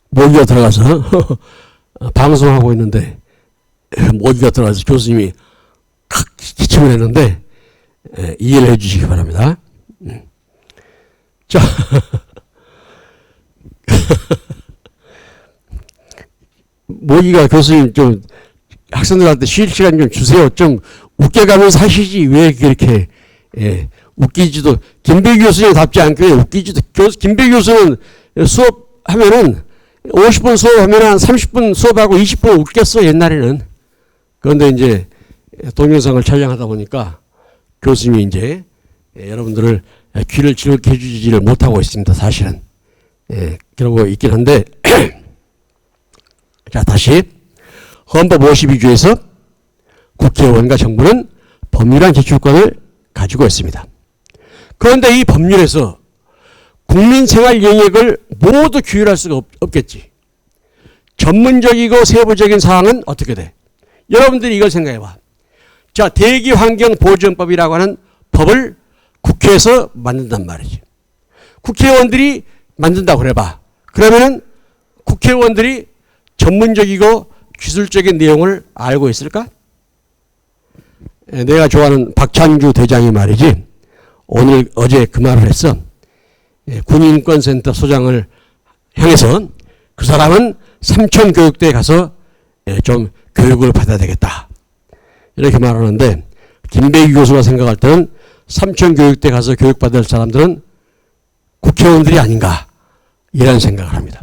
모기가 들어가서 방송하고 있는데 모기가 들어가서 교수님이 기침을 했는데 이해를 해 주시기 바랍니다. 자, 모기가 교수님 좀 학생들한테 쉴 시간 좀 주세요. 좀 웃겨가면서 하시지 왜 그렇게 웃기지도, 김배규 교수님답지 않게 웃기지도. 김배규 교수는 수업하면은 50분 수업하면 한 30분 수업하고 20분 웃겼어 옛날에는. 그런데 이제 동영상을 촬영하다 보니까 교수님이 이제 여러분들을 귀를 즐겁게 해주지를 못하고 있습니다. 사실은. 그러고 있긴 한데 자, 다시 헌법 52조에서 국회의원과 정부는 법률안 제출권을 가지고 있습니다. 그런데 이 법률에서 국민생활 영역을 모두 규율할 수가 없겠지. 전문적이고 세부적인 사항은 어떻게 돼? 여러분들이 이걸 생각해봐. 자, 대기환경보전법이라고 하는 법을 국회에서 만든단 말이지. 국회의원들이 만든다고 그래봐. 그러면은 국회의원들이 전문적이고 기술적인 내용을 알고 있을까? 내가 좋아하는 박찬주 대장이 말이지. 어제 그 말을 했어. 군인권센터 소장을 향해서 그 사람은 삼천교육대에 가서 좀 교육을 받아야 되겠다. 이렇게 말하는데 김배규 교수가 생각할 때는 삼천교육대 가서 교육받을 사람들은 국회의원들이 아닌가 이런 생각을 합니다.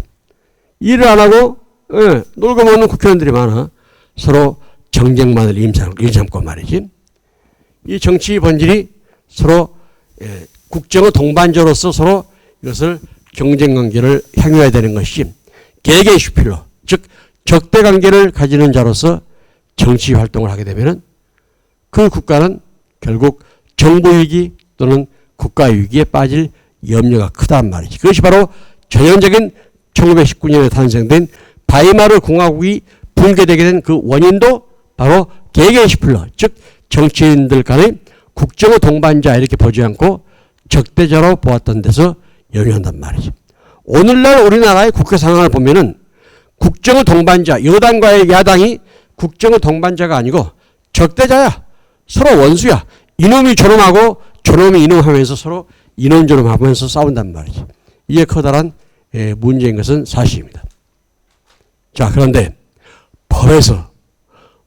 일을 안 하고 놀고 먹는 국회의원들이 많아. 서로 정쟁만을 일삼고 말이지. 이 정치 본질이 서로 국정의 동반자로서 서로 이것을 경쟁관계를 향유해야 되는 것이 개개 슈필로, 즉 적대관계를 가지는 자로서 정치 활동을 하게 되면 그 국가는 결국 정부 위기 또는 국가 위기에 빠질 염려가 크단 말이지. 그것이 바로 전형적인 1919년에 탄생된 바이마르 공화국이 붕괴되게 된 그 원인도 바로 게겐슈플러, 즉 정치인들 간의 국정의 동반자 이렇게 보지 않고 적대자로 보았던 데서 연유한단 말이죠. 오늘날 우리나라의 국회 상황을 보면은 국정의 동반자, 여당과의 야당이 국정의 동반자가 아니고 적대자야. 서로 원수야. 이놈이 저놈하고 저놈이 이놈하면서 서로 이놈저놈하면서 싸운단 말이죠. 이게 커다란 문제인 것은 사실입니다. 자, 그런데 법에서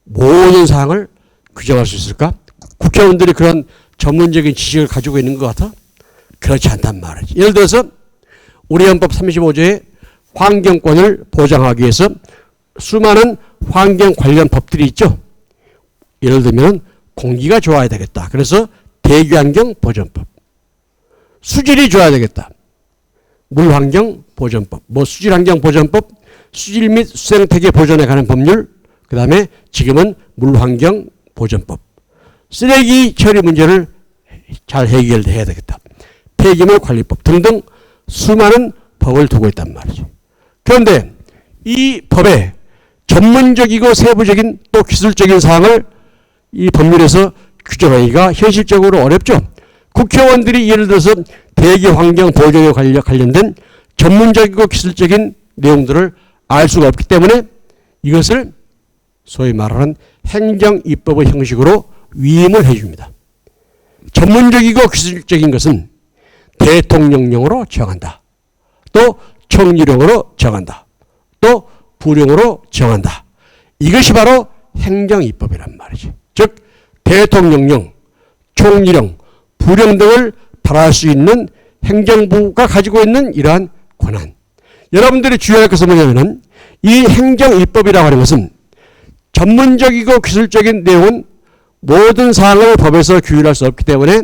모든 사항을 규정할 수 있을까? 국회의원들이 그런 전문적인 지식을 가지고 있는 것 같아? 그렇지 않단 말이지. 예를 들어서 우리 헌법 35조의 환경권을 보장하기 위해서 수많은 환경 관련 법들이 있죠. 예를 들면 공기가 좋아야 되겠다. 그래서 대기환경보전법. 수질이 좋아야 되겠다. 물환경보전법. 수질환경보전법, 수질 및 수생태계 보존에 관한 법률, 그 다음에 지금은 물환경보전법. 쓰레기 처리 문제를 잘 해결해야 되겠다. 폐기물 관리법 등등 수많은 법을 두고 있단 말이죠. 그런데 이 법에 전문적이고 세부적인 또 기술적인 사항을 이 법률에서 규정하기가 현실적으로 어렵죠. 국회의원들이 예를 들어서 대기 환경 보존에 관련된 전문적이고 기술적인 내용들을 알 수가 없기 때문에 이것을 소위 말하는 행정입법의 형식으로 위임을 해줍니다. 전문적이고 기술적인 것은 대통령령으로 정한다. 또 청유령으로 정한다. 또 부령으로 정한다. 이것이 바로 행정입법이란 말이지. 즉 대통령령, 총리령, 부령 등을 발할 수 있는 행정부가 가지고 있는 이러한 권한. 여러분들이 주의할 것은 뭐냐면은 이 행정입법이라고 하는 것은 전문적이고 기술적인 내용은 모든 사항을 법에서 규율할 수 없기 때문에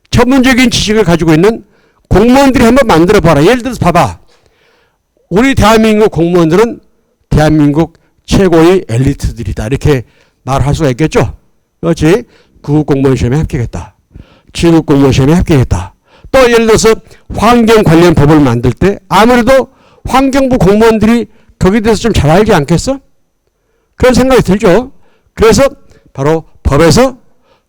전문적인 지식을 가지고 있는 공무원들이 한번 만들어 봐라. 예를 들어서 봐봐. 우리 대한민국 공무원들은 대한민국 최고의 엘리트들이다. 이렇게 말할 수가 있겠죠. 그렇지. 9급 공무원 시험에 합격했다. 7급 공무원 시험에 합격했다. 또 예를 들어서 환경 관련 법을 만들 때 아무래도 환경부 공무원들이 거기에 대해서 좀 잘 알지 않겠어? 그런 생각이 들죠. 그래서 바로 법에서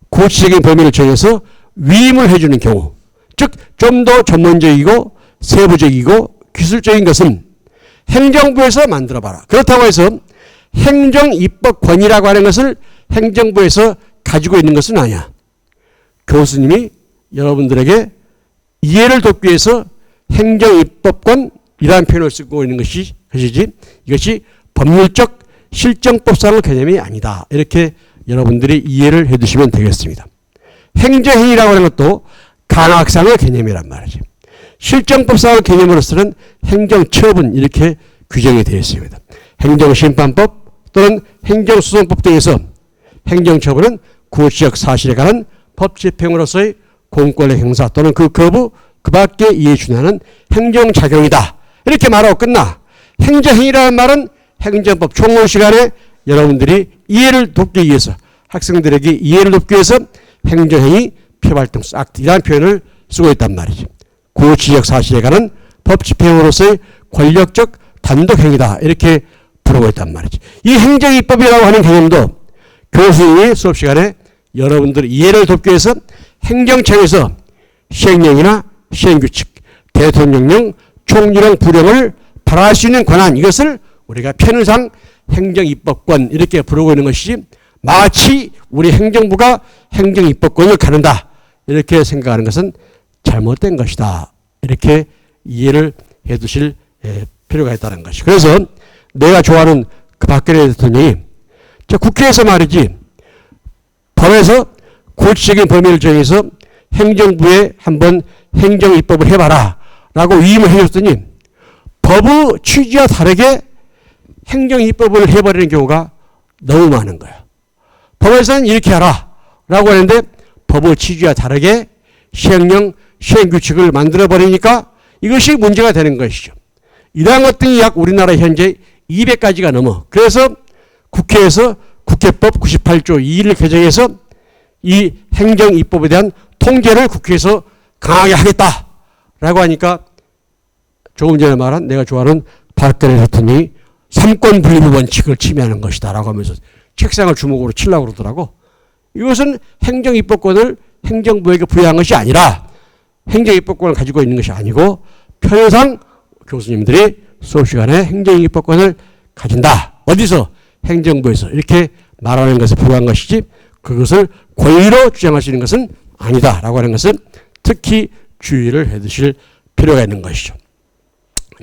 구체적인 범위를 정해서 위임을 해주는 경우, 즉 좀 더 전문적이고 세부적이고 기술적인 것은 행정부에서 만들어봐라. 그렇다고 해서 행정입법권이라고 하는 것을 행정부에서 가지고 있는 것은 아니야. 교수님이 여러분들에게 이해를 돕기 위해서 행정입법권이라는 표현을 쓰고 있는 것이지 이것이 법률적 실정법상의 개념이 아니다. 이렇게 여러분들이 이해를 해두시면 되겠습니다. 행정행위라고 하는 것도 강학상의 개념이란 말이죠. 실정법상의 개념으로서는 행정처분 이렇게 규정이 되어 있습니다. 행정심판법 또는 행정소송법 등에서 행정처분은 구체적 사실에 관한 법 집행으로서의 공권의 행사 또는 그 거부 그 밖에 이에 준하는 행정작용이다. 이렇게 말하고 끝나. 행정행위라는 말은 행정법 총론 시간에 여러분들이 이해를 돕기 위해서 학생들에게 이해를 돕기 위해서 행정행위 표발등 악이라는 표현을 쓰고 있단 말이죠. 구체적 사실에 관한 법 집행으로서의 권력적 단독행위다. 이렇게 부르고 있단 말이죠. 이 행정입법이라고 하는 개념도 교수님이 수업 시간에 여러분들 이해를 돕기 위해서 행정청에서 시행령이나 시행규칙, 대통령령, 총리령, 부령을 발할 수 있는 권한 이것을 우리가 편의상 행정입법권 이렇게 부르고 있는 것이지 마치 우리 행정부가 행정입법권을 갖는다 이렇게 생각하는 것은 잘못된 것이다. 이렇게 이해를 해 두실 필요가 있다는 것이. 그래서 내가 좋아하는 그 박근혜 대통령이 국회에서 말이지 법에서 구체적인 범위를 정해서 행정부에 한번 행정입법을 해봐라 라고 위임을 해줬더니 법의 취지와 다르게 행정입법을 해버리는 경우가 너무 많은 거야. 법에서는 이렇게 하라 라고 하는데 법의 취지와 다르게 시행령, 시행규칙을 만들어버리니까 이것이 문제가 되는 것이죠. 이러한 것들이 약 우리나라 현재 200가지가 넘어. 그래서 국회에서 국회법 98조 2를 개정해서 이 행정 입법에 대한 통제를 국회에서 강하게 하겠다라고 하니까 조금 전에 말한 내가 좋아하는 박근혜 대통령이 삼권 분립의 원칙을 침해하는 것이다라고 하면서 책상을 주먹으로 치려고 그러더라고. 이것은 행정 입법권을 행정부에게 부여한 것이 아니라 행정 입법권을 가지고 있는 것이 아니고 편의상 교수님들이 수업 시간에 행정 입법권을 가진다. 어디서? 행정부에서 이렇게 말하는 것에 불과한 것이지 그것을 권위로 주장할 수 있는 것은 아니다라고 하는 것은 특히 주의를 해두실 필요가 있는 것이죠.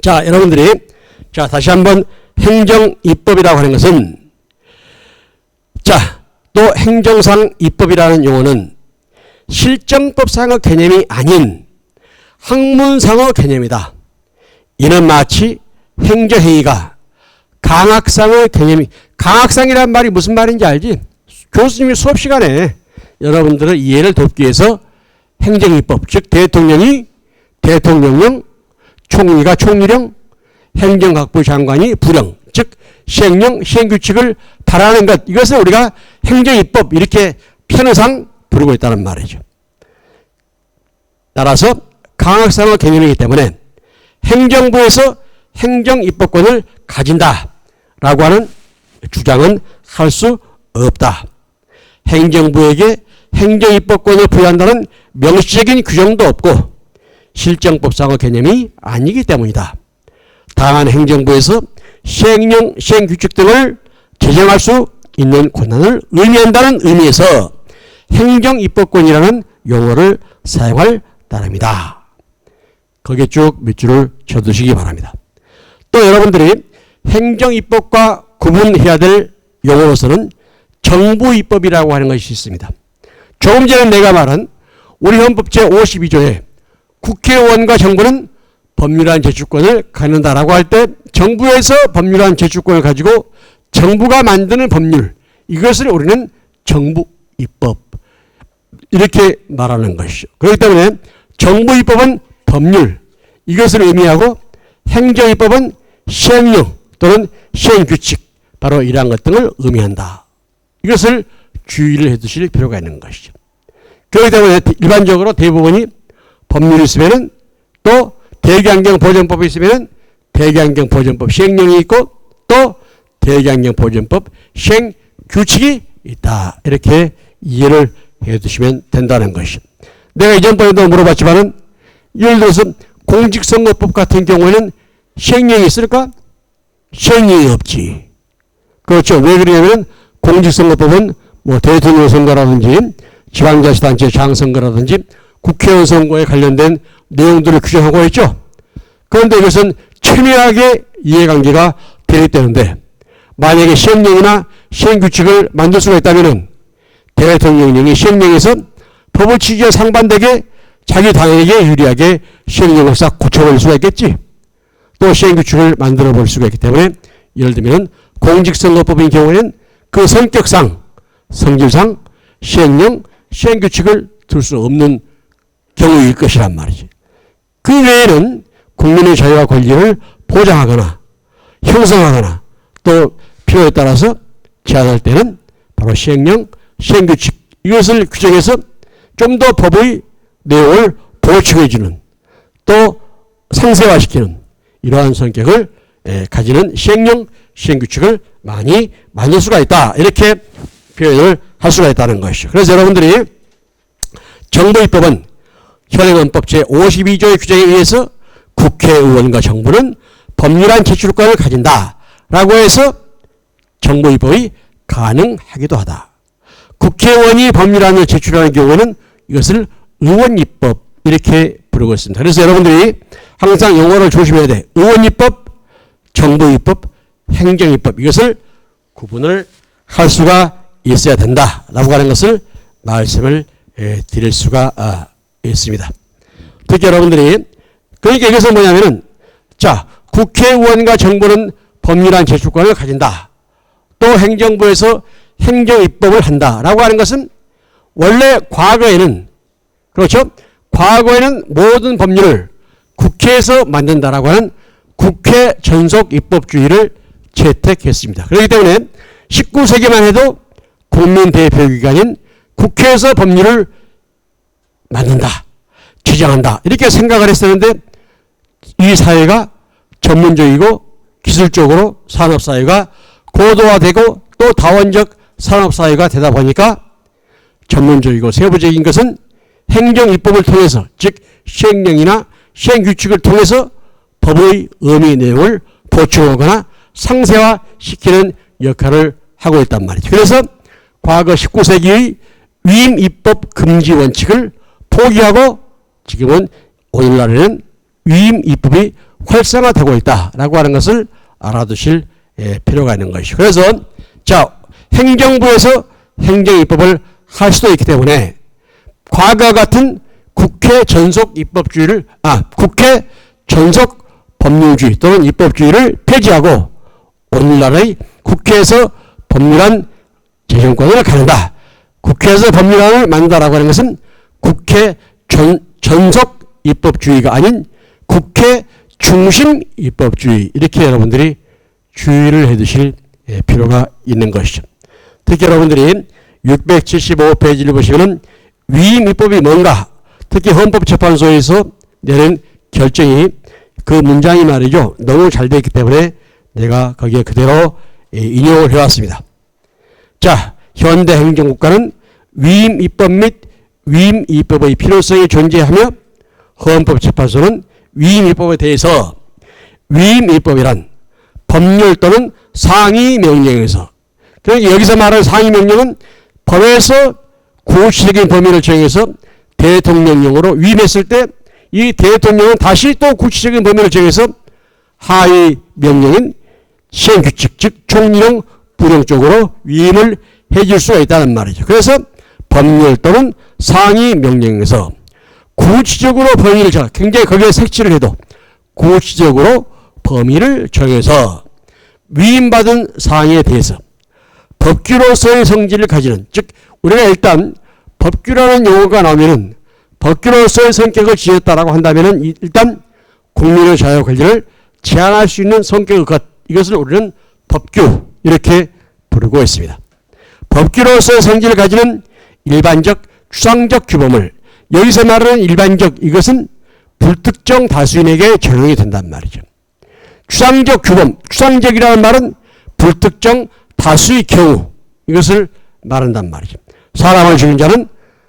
자, 여러분들이 자 다시 한번 행정 입법이라고 하는 것은 자, 또 행정상 입법이라는 용어는 실정법상의 개념이 아닌 학문상의 개념이다. 이는 마치 행정행위가 강학상의 개념이 강학상이란 말이 무슨 말인지 알지? 교수님이 수업 시간에 여러분들의 이해를 돕기 위해서 행정입법, 즉 대통령이 대통령령, 총리가 총리령, 행정각부 장관이 부령, 즉 시행령, 시행규칙을 발하는 것, 이것을 우리가 행정입법 이렇게 편의상 부르고 있다는 말이죠. 따라서 강학상의 개념이기 때문에 행정부에서 행정입법권을 가진다라고 하는 주장은 할 수 없다. 행정부에게 행정입법권을 부여한다는 명시적인 규정도 없고 실정법상의 개념이 아니기 때문이다. 다만 행정부에서 시행령, 시행규칙 등을 제정할 수 있는 권한을 의미한다는 의미에서 행정입법권이라는 용어를 사용할 따름이다. 거기에 쭉 몇 줄을 쳐두시기 바랍니다. 또 여러분들이 행정입법과 구분해야 될 용어로서는 정부입법이라고 하는 것이 있습니다. 조금 전에 내가 말한 우리 헌법 제52조에 국회의원과 정부는 법률안 제출권을 갖는다라고 할 때 정부에서 법률안 제출권을 가지고 정부가 만드는 법률, 이것을 우리는 정부입법 이렇게 말하는 것이죠. 그렇기 때문에 정부입법은 법률, 이것을 의미하고 행정입법은 시행령 또는 시행규칙, 바로 이러한 것 등을 의미한다. 이것을 주의를 해두실 필요가 있는 것이죠. 그렇기 때문에 일반적으로 대부분이 법률이 있으면은 또 대기환경보전법이 있으면은 대기환경보전법 시행령이 있고 또 대기환경보전법 시행규칙이 있다. 이렇게 이해를 해두시면 된다는 것이죠. 내가 이전번에도 물어봤지만은 예를 들어서 공직선거법 같은 경우에는 시행령이 있을까? 시행령이 없지. 그렇죠. 왜 그러냐면 공직선거법은 뭐 대통령 선거라든지 지방자치단체 장선거라든지 국회의원 선거에 관련된 내용들을 규정하고 있죠. 그런데 이것은 첨예하게 이해관계가 대립되는데 만약에 시행령이나 시행규칙을 만들 수가 있다면 대통령령이 시행령에서 법을 취지와 상반되게 자기 당에게 유리하게 시행령을 싹 고쳐버릴 수가 있겠지. 또 시행규칙을 만들어 볼 수가 있기 때문에 예를 들면 공직선거법인 경우에는 그 성격상, 성질상 시행령, 시행규칙을 둘 수 없는 경우일 것이란 말이지. 그 외에는 국민의 자유와 권리를 보장하거나 형성하거나 또 필요에 따라서 제한할 때는 바로 시행령, 시행규칙 이것을 규정해서 좀 더 법의 내용을 보충해주는 또 상세화시키는 이러한 성격을 가지는 시행령, 시행규칙을 많이 만들 수가 있다. 이렇게 표현을 할 수가 있다는 것이죠. 그래서 여러분들이 정부입법은 현행헌법 제52조의 규정에 의해서 국회의원과 정부는 법률안 제출권을 가진다라고 해서 정부입법이 가능하기도 하다. 국회의원이 법률안을 제출하는 경우에는 이것을 의원입법 이렇게 부르고 있습니다. 그래서 여러분들이 항상 용어를 조심해야 돼. 의원입법, 정부입법, 행정입법 이것을 구분을 할 수가 있어야 된다라고 하는 것을 말씀을 드릴 수가 있습니다. 특히 여러분들이 그러니까 이것은 뭐냐면은 자 국회의원과 정부는 법률안 제출권을 가진다. 또 행정부에서 행정입법을 한다라고 하는 것은 원래 과거에는 그렇죠. 과거에는 모든 법률을 국회에서 만든다라고 하는 국회 전속 입법주의를 채택했습니다. 그렇기 때문에 19세기만 해도 국민대표기관인 국회에서 법률을 만든다, 제정한다 이렇게 생각을 했었는데 이 사회가 전문적이고 기술적으로 산업사회가 고도화되고 또 다원적 산업사회가 되다 보니까 전문적이고 세부적인 것은 행정입법을 통해서 즉 시행령이나 시행규칙을 통해서 법의 의미 내용을 보충하거나 상세화시키는 역할을 하고 있단 말이죠. 그래서 과거 19세기의 위임입법 금지 원칙을 포기하고 지금은 오늘날에는 위임입법이 활성화되고 있다라고 하는 것을 알아두실 필요가 있는 것이죠. 그래서 자, 행정부에서 행정입법을 할 수도 있기 때문에 과거 같은 국회 전속 입법주의를 국회 전속 법률주의 또는 입법주의를 폐지하고 오늘날의 국회에서 법률안 제정권을 갖는다. 국회에서 법률안을 만든다라고 하는 것은 국회 전속 입법주의가 아닌 국회 중심 입법주의 이렇게 여러분들이 주의를 해두실 필요가 있는 것이죠. 특히 여러분들이 675페이지를 보시면 위임입법이 뭔가 특히 헌법재판소에서 내린 결정이 그 문장이 말이죠. 너무 잘 되어 있기 때문에 내가 거기에 그대로 인용을 해왔습니다. 자, 현대 행정국가는 위임입법 및 위임입법의 필요성이 존재하며 헌법재판소는 위임입법에 대해서 위임입법이란 법률 또는 상위명령에서 그러니까 여기서 말하는 상위명령은 법에서 구체적인 범위를 정해서 대통령령으로 위임했을 때 이 대통령은 다시 또 구체적인 범위를 정해서 하위 명령인 시행규칙 즉 총령 부령 쪽으로 위임을 해줄 수가 있다는 말이죠. 그래서 법률 또는 상위 명령에서 구체적으로 범위를 정해 굉장히 거기에 색칠을 해도 구체적으로 범위를 정해서 위임받은 사항에 대해서 법규로서의 성질을 가지는 즉 우리가 일단 법규라는 용어가 나오면은 법규로서의 성격을 지녔다라고 한다면은 일단 국민의 자유 권리를 제한할 수 있는 성격의 것 이것을 우리는 법규 이렇게 부르고 있습니다. 법규로서의 성질을 가지는 일반적 추상적 규범을 여기서 말하는 일반적 이것은 불특정 다수인에게 적용이 된단 말이죠. 추상적 규범 추상적이라는 말은 불특정 다수의 경우 이것을 말한단 말이죠. 사람을 죽인 자는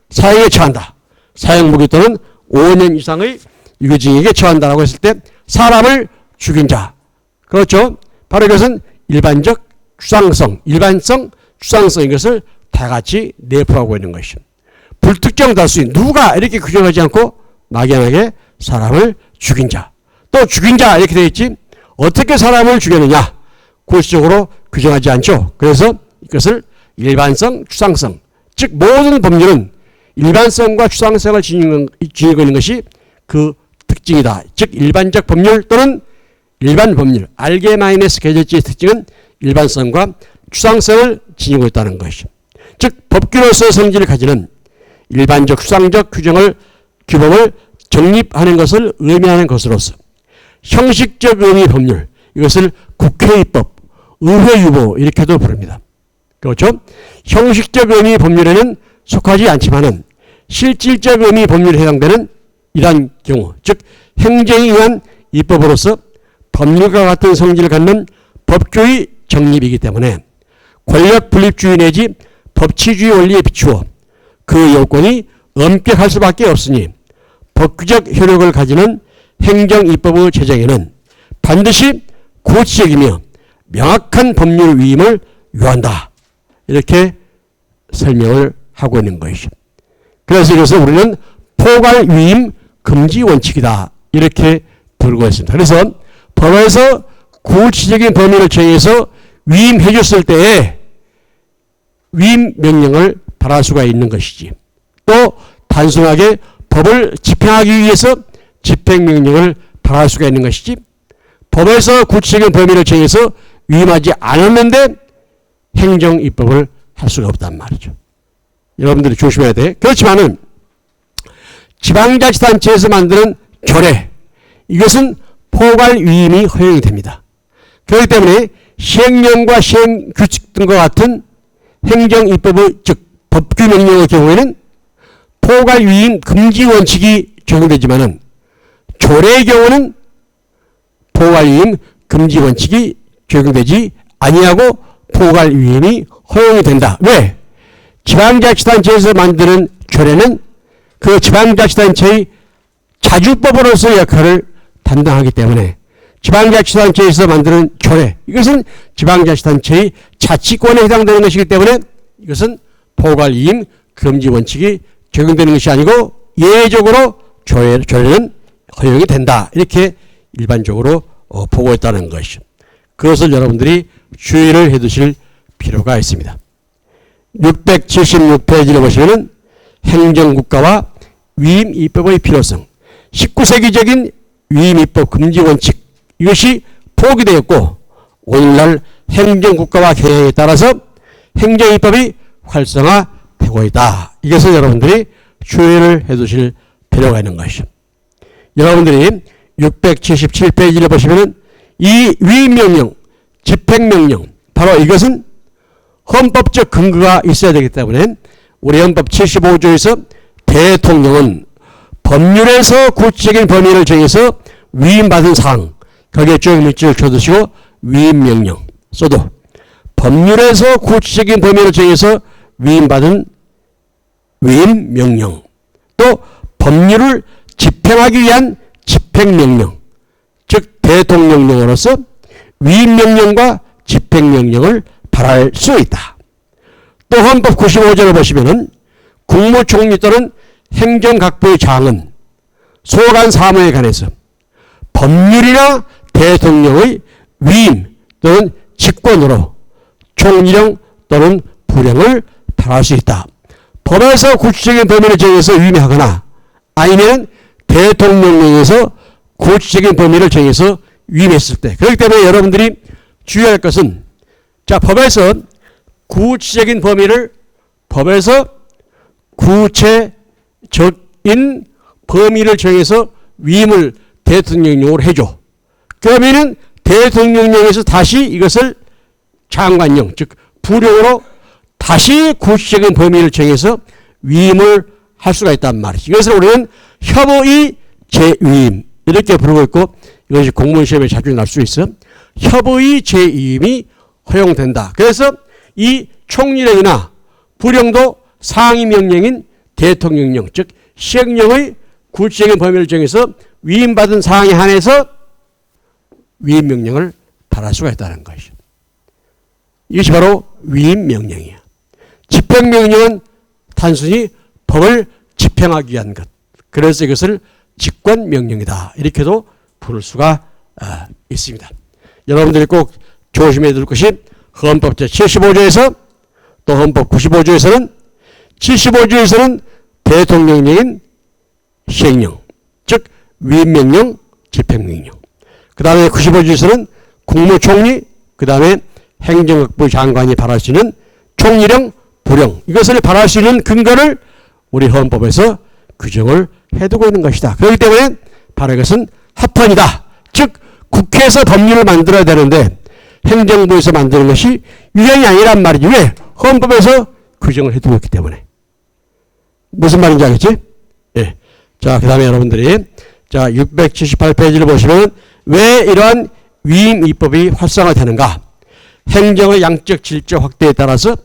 사형에 처한다. 사형무기 또는 5년 이상의 유기징역에 처한다라고 했을 때 사람을 죽인 자 그렇죠. 바로 이것은 일반적 추상성 일반성 추상성 이것을 다 같이 내포하고 있는 것이죠. 불특정 다수인 누가 이렇게 규정하지 않고 막연하게 사람을 죽인 자 또 죽인 자 이렇게 되어 있지 어떻게 사람을 죽였느냐 구체적으로 규정하지 않죠. 그래서 이것을 일반성 추상성 즉 모든 법률은 일반성과 추상성을 지니고 있는 것이 그 특징이다. 즉 일반적 법률 또는 일반 법률 알게마이네스 계절지의 특징은 일반성과 추상성을 지니고 있다는 것이죠. 즉 법규로서의 성질을 가지는 일반적 추상적 규범을 정립하는 것을 의미하는 것으로서 형식적 의미 법률 이것을 국회입법, 의회유보 이렇게도 부릅니다. 그렇죠? 형식적 의미 법률에는 속하지 않지만은 실질적 의미 법률에 해당되는 이러한 경우 즉 행정에 의한 입법으로서 법률과 같은 성질을 갖는 법규의 정립이기 때문에 권력 분립주의 내지 법치주의 원리에 비추어 그 요건이 엄격할 수밖에 없으니 법규적 효력을 가지는 행정입법의 제정에는 반드시 구체적이며 명확한 법률 위임을 요한다. 이렇게 설명을 하고 있는 것이죠. 그래서 이것을 우리는 포괄 위임 금지 원칙이다. 이렇게 부르고 있습니다. 그래서 법에서 구체적인 범위를 정해서 위임해 줬을 때에 위임 명령을 발할 수가 있는 것이지. 또 단순하게 법을 집행하기 위해서 집행명령을 발할 수가 있는 것이지. 법에서 구체적인 범위를 정해서 위임하지 않았는데 행정입법을 할 수가 없단 말이죠. 여러분들이 조심해야 돼. 그렇지만은 지방자치단체에서 만드는 조례 이것은 포괄 위임이 허용이 됩니다. 그렇기 때문에 시행령과 시행규칙 등과 같은 행정입법의 즉 법규 명령의 경우에는 포괄 위임 금지 원칙이 적용되지만은 조례의 경우는 포괄 위임 금지 원칙이 적용되지 아니하고 포괄 위임이 허용이 된다. 왜? 지방자치단체에서 만드는 조례는 그 지방자치단체의 자주법으로서의 역할을 담당하기 때문에 지방자치단체에서 만드는 조례, 이것은 지방자치단체의 자치권에 해당되는 것이기 때문에 이것은 포괄이임 금지 원칙이 적용되는 것이 아니고 예외적으로 조례는 허용이 된다. 이렇게 일반적으로 보고 있다는 것이죠. 그것을 여러분들이 주의를 해두실 필요가 있습니다. 676페이지를 보시면 행정국가와 위임입법의 필요성, 19세기적인 위임입법 금지 원칙, 이것이 포기되었고 오늘날 행정국가와 경향에 따라서 행정입법이 활성화되고 있다. 이것을 여러분들이 주의를 해두실 필요가 있는 것이죠. 여러분들이 677페이지를 보시면 이 위임명령, 집행명령, 바로 이것은 헌법적 근거가 있어야 되기 때문에 우리 헌법 75조에서 대통령은 법률에서 구체적인 범위를 정해서 위임받은 사항, 거기에 쭉 밑줄을 쳐두시고 위임명령 써도 법률에서 구체적인 범위를 정해서 위임받은 위임명령, 또 법률을 집행하기 위한 집행명령, 즉 대통령령으로서 위임명령과 집행명령을 발할 수 있다. 또 헌법 95조를 보시면은 국무총리 또는 행정각부의 장은 소관 사무에 관해서 법률이나 대통령의 위임 또는 직권으로 총령 또는 불령을 발할 수 있다. 법에서 구체적인 범위를 정해서 위임하거나 아니면 대통령령에서 구체적인 범위를 정해서 위임했을 때, 그렇기 때문에 여러분들이 주의할 것은, 자, 법에서 구체적인 범위를, 법에서 구체적인 범위를 정해서 위임을 대통령령으로 해줘. 그러면은 대통령령에서 다시 이것을 장관령, 즉 부령으로 다시 구체적인 범위를 정해서 위임을 할 수가 있단 말이지. 이것을 우리는 협의 재위임 이렇게 부르고 있고, 이것이 공무원 시험에 자주 날 수 있어. 협의 재위임이 허용된다. 그래서 이 총리령이나 부령도 상위 명령인 대통령령, 즉 시행령의 구체적인 범위를 정해서 위임받은 사항에 한해서 위임명령을 발할 수가 있다는 것이죠. 이것이 바로 위임명령이야. 집행명령은 단순히 법을 집행하기 위한 것. 그래서 이것을 직권명령이다. 이렇게도 부를 수가 있습니다. 여러분들이 꼭 조심해야 될 것이 헌법 제75조에서 또 헌법 95조에서는 75조에서는 대통령령인 시행령, 즉 위임명령, 집행명령. 그 다음에 95조에서는 국무총리, 그 다음에 행정각부 장관이 발할 수 있는 총리령, 부령, 이것을 발할 수 있는 근거를 우리 헌법에서 규정을 해두고 있는 것이다. 그렇기 때문에 바로 이것은 합헌이다. 즉 국회에서 법률을 만들어야 되는데 행정부에서 만드는 것이 유행이 아니란 말이지. 왜? 헌법에서 규정을 해두고 있기 때문에. 무슨 말인지 알겠지? 예. 자, 그 다음에 여러분들이 자 678페이지를 보시면 왜 이러한 위임 입법이 활성화되는가? 행정의 양적 질적 확대에 따라서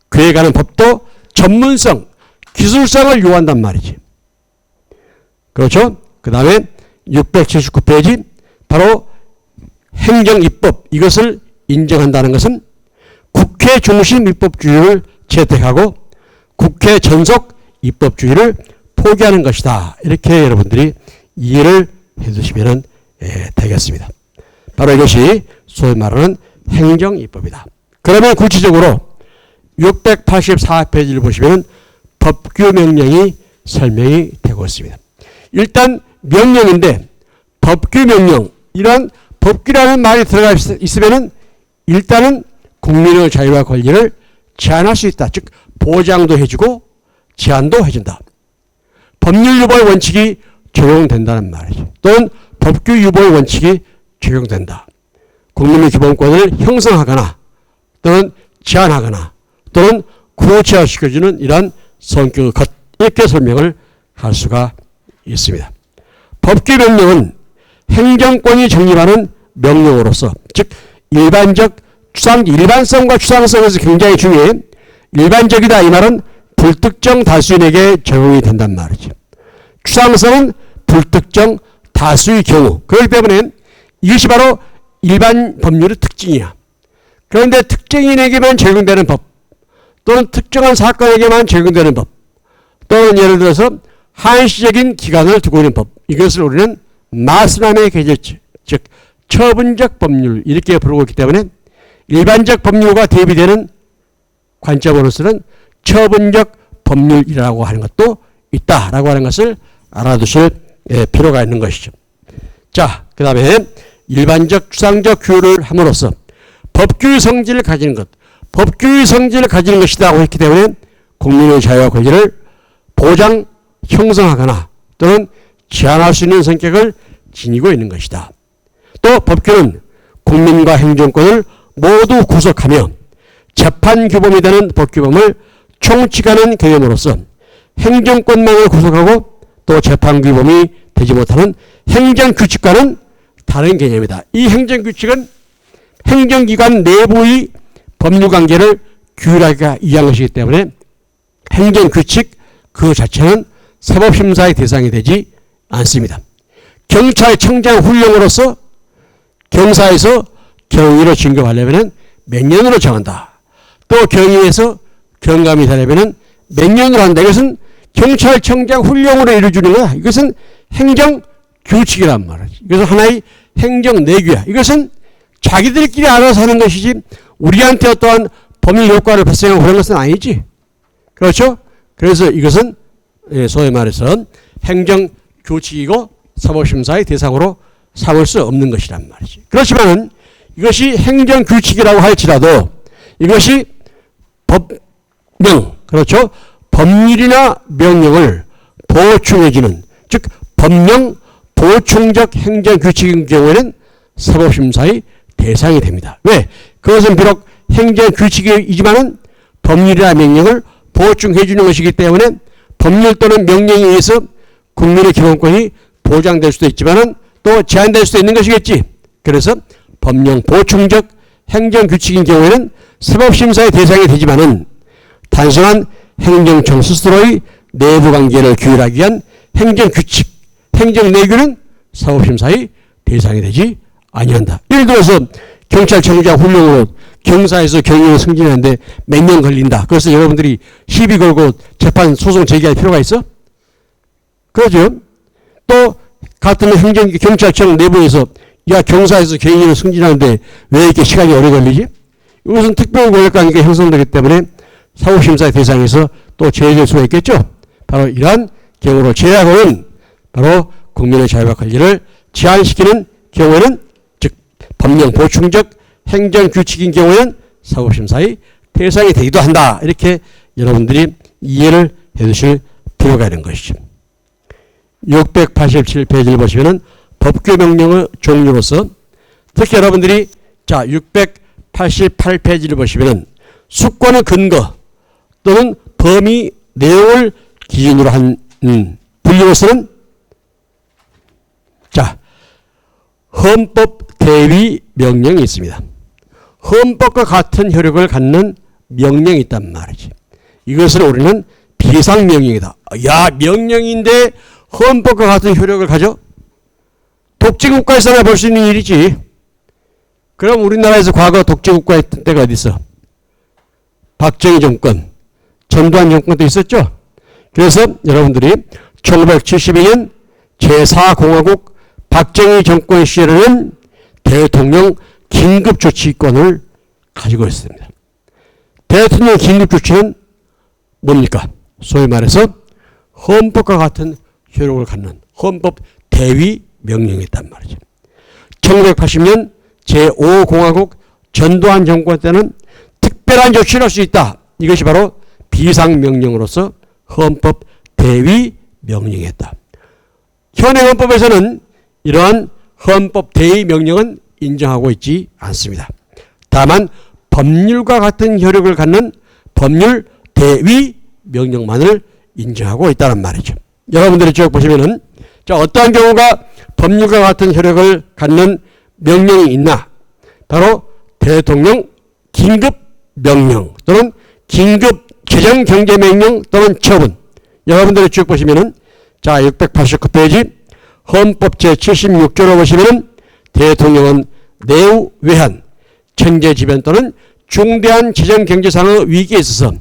그에 관한 법도 전문성, 기술성을 요한단 말이지. 그렇죠? 그 다음에 679페이지 바로 행정입법, 이것을 인정한다는 것은 국회 중심 입법주의를 채택하고 국회 전속 입법주의를 포기하는 것이다. 이렇게 여러분들이 이해를 해두시면 되겠습니다. 바로 이것이 소위 말하는 행정입법이다. 그러면 구체적으로 684페이지를 보시면 법규 명령이 설명이 되고 있습니다. 일단 명령인데 법규 명령, 이런 법규라는 말이 들어가 있으면 일단은 국민의 자유와 권리를 제한할 수 있다. 즉 보장도 해주고 제한도 해준다. 법률 유보의 원칙이 적용된다는 말이죠. 또는 법규 유보의 원칙이 적용된다. 국민의 기본권을 형성하거나 또는 제한하거나 또는 구체화시켜주는 이러한 성격의 것, 이렇게 설명을 할 수가 있습니다. 법규 명령은 행정권이 정립하는 명령으로서, 즉 일반성과 추상성에서 굉장히 중요해. 일반적이다 이 말은 불특정 다수인에게 적용이 된단 말이죠. 추상성은 불특정 다수의 경우. 그렇기 때문에 이것이 바로 일반 법률의 특징이야. 그런데 특정인에게만 적용되는 법, 또는 특정한 사건에게만 적용되는 법, 또는 예를 들어서 한시적인 기간을 두고 있는 법, 이것을 우리는 마스남의 계절치, 즉 처분적 법률 이렇게 부르고 있기 때문에 일반적 법률과 대비되는 관점으로서는 처분적 법률이라고 하는 것도 있다라고 하는 것을 알아두실 필요가 있는 것이죠. 자, 그 다음에 일반적 추상적 규율을 함으로써 법규의 성질을 가지는 것, 법규의 성질을 가지는 것이라고 했기 때문에 국민의 자유와 권리를 보장, 형성하거나 또는 제한할 수 있는 성격을 지니고 있는 것이다. 또 법규는 국민과 행정권을 모두 구속하며 재판규범이 되는 법규범을 총칙하는 개념으로서 행정권만을 구속하고 또 재판규범이 되지 못하는 행정규칙과는 다른 개념이다. 이 행정규칙은 행정기관 내부의 법률관계를 규율하게 이해한 것이기 때문에 행정규칙 그 자체는 사법심사의 대상이 되지 않습니다. 경찰청장 훈령으로서 경사에서 경위로 진급하려면 몇 년으로 정한다. 또 경위에서 경감이 되려면 몇 년으로 한다. 이것은 경찰청장 훈령으로 이루어지는 거야. 이것은 행정규칙이란 말이지. 이것은 하나의 행정내규야. 이것은 자기들끼리 알아서 하는 것이지 우리한테 어떠한 법률 효과를 발생하고 그런 것은 아니지. 그렇죠? 그래서 이것은 소위 말해서 행정규칙이고 사법심사의 대상으로 삼을 수 없는 것이란 말이지. 그렇지만은 이것이 행정규칙이라고 할지라도 이것이 법령, 그렇죠? 법률이나 명령을 보충해주는, 즉 법령 보충적 행정규칙인 경우에는 사법심사의 대상이 됩니다. 왜? 그것은 비록 행정규칙이지만은 법률이나 명령을 보충해주는 것이기 때문에 법률 또는 명령에 의해서 국민의 기본권이 보장될 수도 있지만은 또 제한될 수도 있는 것이겠지. 그래서 법령 보충적 행정규칙인 경우에는 사법심사의 대상이 되지만은 단순한 행정청 스스로의 내부관계를 규율하기 위한 행정규칙, 행정내규는 사법심사의 대상이 되지 아니한다. 예를 들어서 경찰청장 훈령으로 경사에서 경위를 승진하는데 몇 년 걸린다. 그래서 여러분들이 시비 걸고 재판 소송 제기할 필요가 있어? 그러죠. 또 같은 경찰청 내부에서 야 경사에서 경위를 승진하는데 왜 이렇게 시간이 오래 걸리지? 이것은 특별 권력관계가 형성되기 때문에 사법심사의 대상에서 또 제외될 수가 있겠죠. 바로 이러한 경우로 제외하고는 바로 국민의 자유와 권리를 제한시키는 경우에는 즉 법령 보충적 행정규칙인 경우에는 사법심사의 대상이 되기도 한다. 이렇게 여러분들이 이해를 해두실 필요가 있는 것이죠. 687페이지를 보시면은 법규 명령의 종류로서 특히 여러분들이 자 688페이지를 보시면은 수권의 근거 또는 범위 내용을 기준으로 한 분류로서는 자 헌법 대위 명령이 있습니다. 헌법과 같은 효력을 갖는 명령이 있단 말이지. 이것을 우리는 비상명령이다. 야 명령인데 헌법과 같은 효력을 가져? 독재국가에서나 볼 수 있는 일이지. 그럼 우리나라에서 과거 독재국가였던 때가 어디 있어? 박정희 정권, 전두환 정권도 있었죠. 그래서 여러분들이 1972년 제4공화국 박정희 정권 시절에는 대통령 긴급조치권을 가지고 있습니다. 대통령 긴급조치는 뭡니까? 소위 말해서 헌법과 같은 효력을 갖는 헌법 대위 명령이 있단 말이죠. 1980년 제5공화국 전두환 정권 때는 특별한 조치를 할 수 있다. 이것이 바로 비상명령으로서 헌법 대위 명령이었다. 현행 헌법에서는 이러한 헌법 대위 명령은 인정하고 있지 않습니다. 다만 법률과 같은 효력을 갖는 법률 대위 명령만을 인정하고 있다는 말이죠. 여러분들이 쭉 보시면은 자, 어떠한 경우가 법률과 같은 효력을 갖는 명령이 있나? 바로 대통령 긴급 명령 또는 긴급 재정 경제 명령 또는 처분. 여러분들이 쭉 보시면은 자, 689페이지 헌법 제76조로 보시면은 대통령은 내후 외환 천재지변 또는 중대한 재정 경제상의 위기에 있어서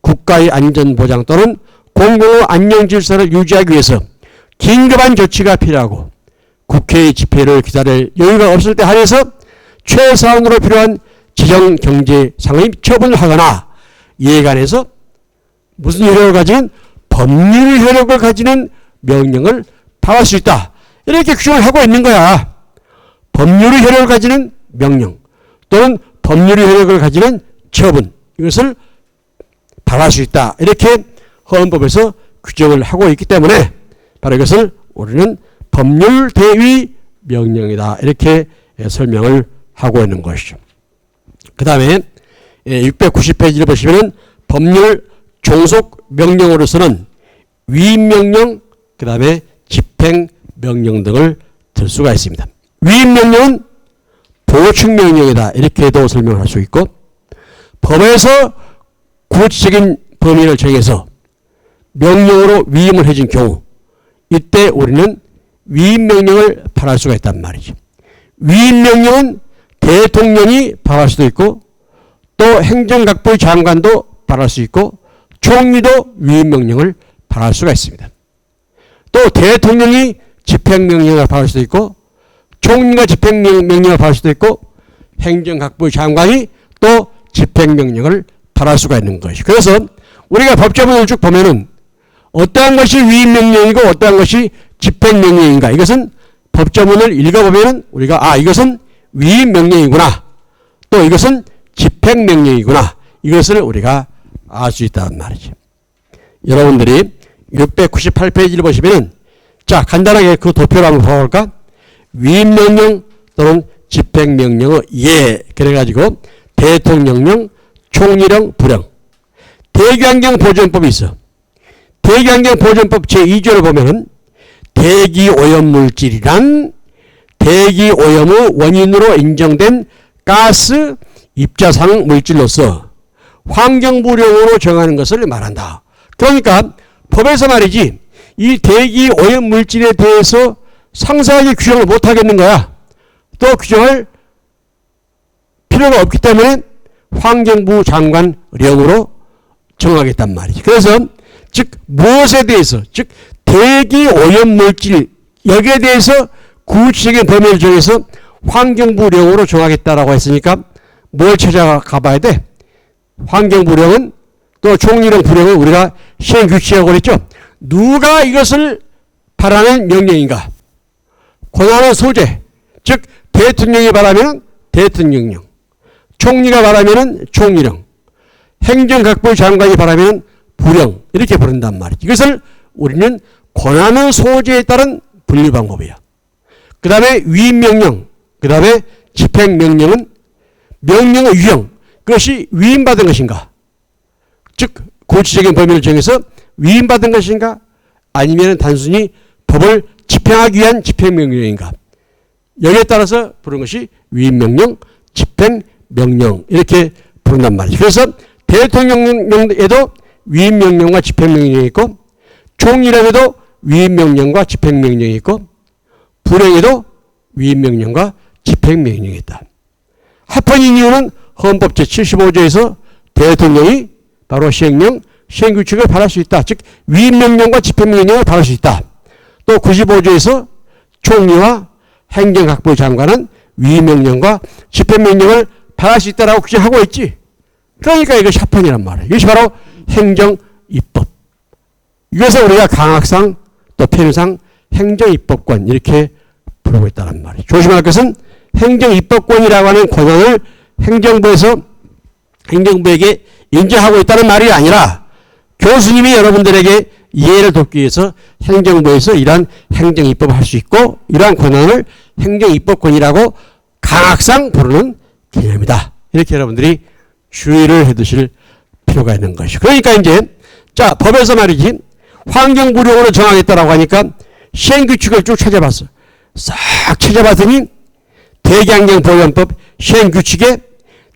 국가의 안전 보장 또는 공공의 안녕 질서를 유지하기 위해서 긴급한 조치가 필요하고 국회의 집회를 기다릴 여유가 없을 때 한해서 최소한으로 필요한 재정 경제상의 처분을 하거나 이에 관해서 무슨 효력을 가지는 법률 효력을 가지는 명령을 발할 수 있다. 이렇게 규정을 하고 있는 거야. 법률의 효력을 가지는 명령 또는 법률의 효력을 가지는 처분 이것을 발할 수 있다. 이렇게 헌법에서 규정을 하고 있기 때문에 바로 이것을 우리는 법률 대위 명령이다. 이렇게 설명을 하고 있는 것이죠. 그 다음에 690페이지를 보시면 법률 종속 명령으로서는 위임명령 그 다음에 집행명령 등을 들 수가 있습니다. 위임명령은 보충명령이다. 이렇게도 설명을 할 수 있고 법에서 구체적인 범위를 정해서 명령으로 위임을 해준 경우 이때 우리는 위임명령을 발할 수가 있단 말이죠. 위임명령은 대통령이 발할 수도 있고 또 행정각부의 장관도 발할 수 있고 총리도 위임명령을 발할 수가 있습니다. 또 대통령이 집행명령을 발할 수도 있고 총리가 집행명령을 발할 수도 있고 행정각부의 장관이 또 집행명령을 발할 수가 있는 것이죠. 그래서 우리가 법조문을 쭉 보면은 어떠한 것이 위임명령이고 어떠한 것이 집행명령인가 이것은 법조문을 읽어보면 우리가 이것은 위임명령이구나 또 이것은 집행명령이구나 이것을 우리가 알 수 있다는 말이죠. 여러분들이 698페이지를 보시면은 자 간단하게 그 도표를 한번 봐볼까? 위임명령 또는 집행명령의 그래가지고 대통령령, 총리령, 부령 대기환경보존법이 있어. 대기환경보존법 제2조를 보면은 대기오염물질이란 대기오염의 원인으로 인정된 가스 입자상 물질로서 환경부령으로 정하는 것을 말한다. 그러니까 법에서 말이지 이 대기오염물질에 대해서 상세하게 규정을 못하겠는 거야. 또 규정할 필요가 없기 때문에 환경부 장관령으로 정하겠단 말이지. 그래서 즉 무엇에 대해서 즉 대기오염물질 여기에 대해서 구체적인 범위를 정해서 환경부령으로 정하겠다라고 했으니까 뭘 찾아가 봐야 돼? 환경부령은 또 총리령 부령은 우리가 시행 규칙하고 그랬죠. 누가 이것을 바라는 명령인가? 권한의 소재 즉 대통령이 바라면 대통령령 총리가 바라면 총리령 행정각부 장관이 바라면 부령 이렇게 부른단 말이지. 이것을 우리는 권한의 소재에 따른 분류 방법이야. 그 다음에 위임명령 그 다음에 집행명령은 명령의 유형 그것이 위임받은 것인가 즉 구체적인 범위를 정해서 위임받은 것인가 아니면 단순히 법을 집행하기 위한 집행명령인가 여기에 따라서 부른 것이 위임명령 집행명령 이렇게 부른단 말이죠. 그래서 대통령령에도 위임명령과 집행명령이 있고 총리령에도 위임명령과 집행명령이 있고 부령에도 위임명령과 집행명령이 있다. 합헌인 이유는 헌법 제75조에서 대통령이 바로 시행령, 시행규칙을 발할 수 있다. 즉 위임명령과 집행명령을 발할 수 있다. 또 95조에서 총리와 행정각부 장관은 위임명령과 집행명령을 발할 수 있다라고 규정하고 있지. 그러니까 이것이 합헌이란 말이에요. 이것이 바로 행정입법. 이것을 우리가 강학상 또 편의상 행정입법권 이렇게 부르고 있다는 말이에요. 조심할 것은 행정입법권이라고 하는 권한을 행정부에게 인정하고 있다는 말이 아니라 교수님이 여러분들에게 이해를 돕기 위해서 행정부에서 이러한 행정입법을 할 수 있고 이러한 권한을 행정입법권이라고 강학상 부르는 개념이다. 이렇게 여러분들이 주의를 해두실 필요가 필요가 있는 것이죠. 그러니까 이제 자 법에서 말이지 환경부령으로 정하겠다라고 하니까 시행규칙을 쭉 찾아봤어. 싹 찾아봤더니 대기환경보존법 시행규칙에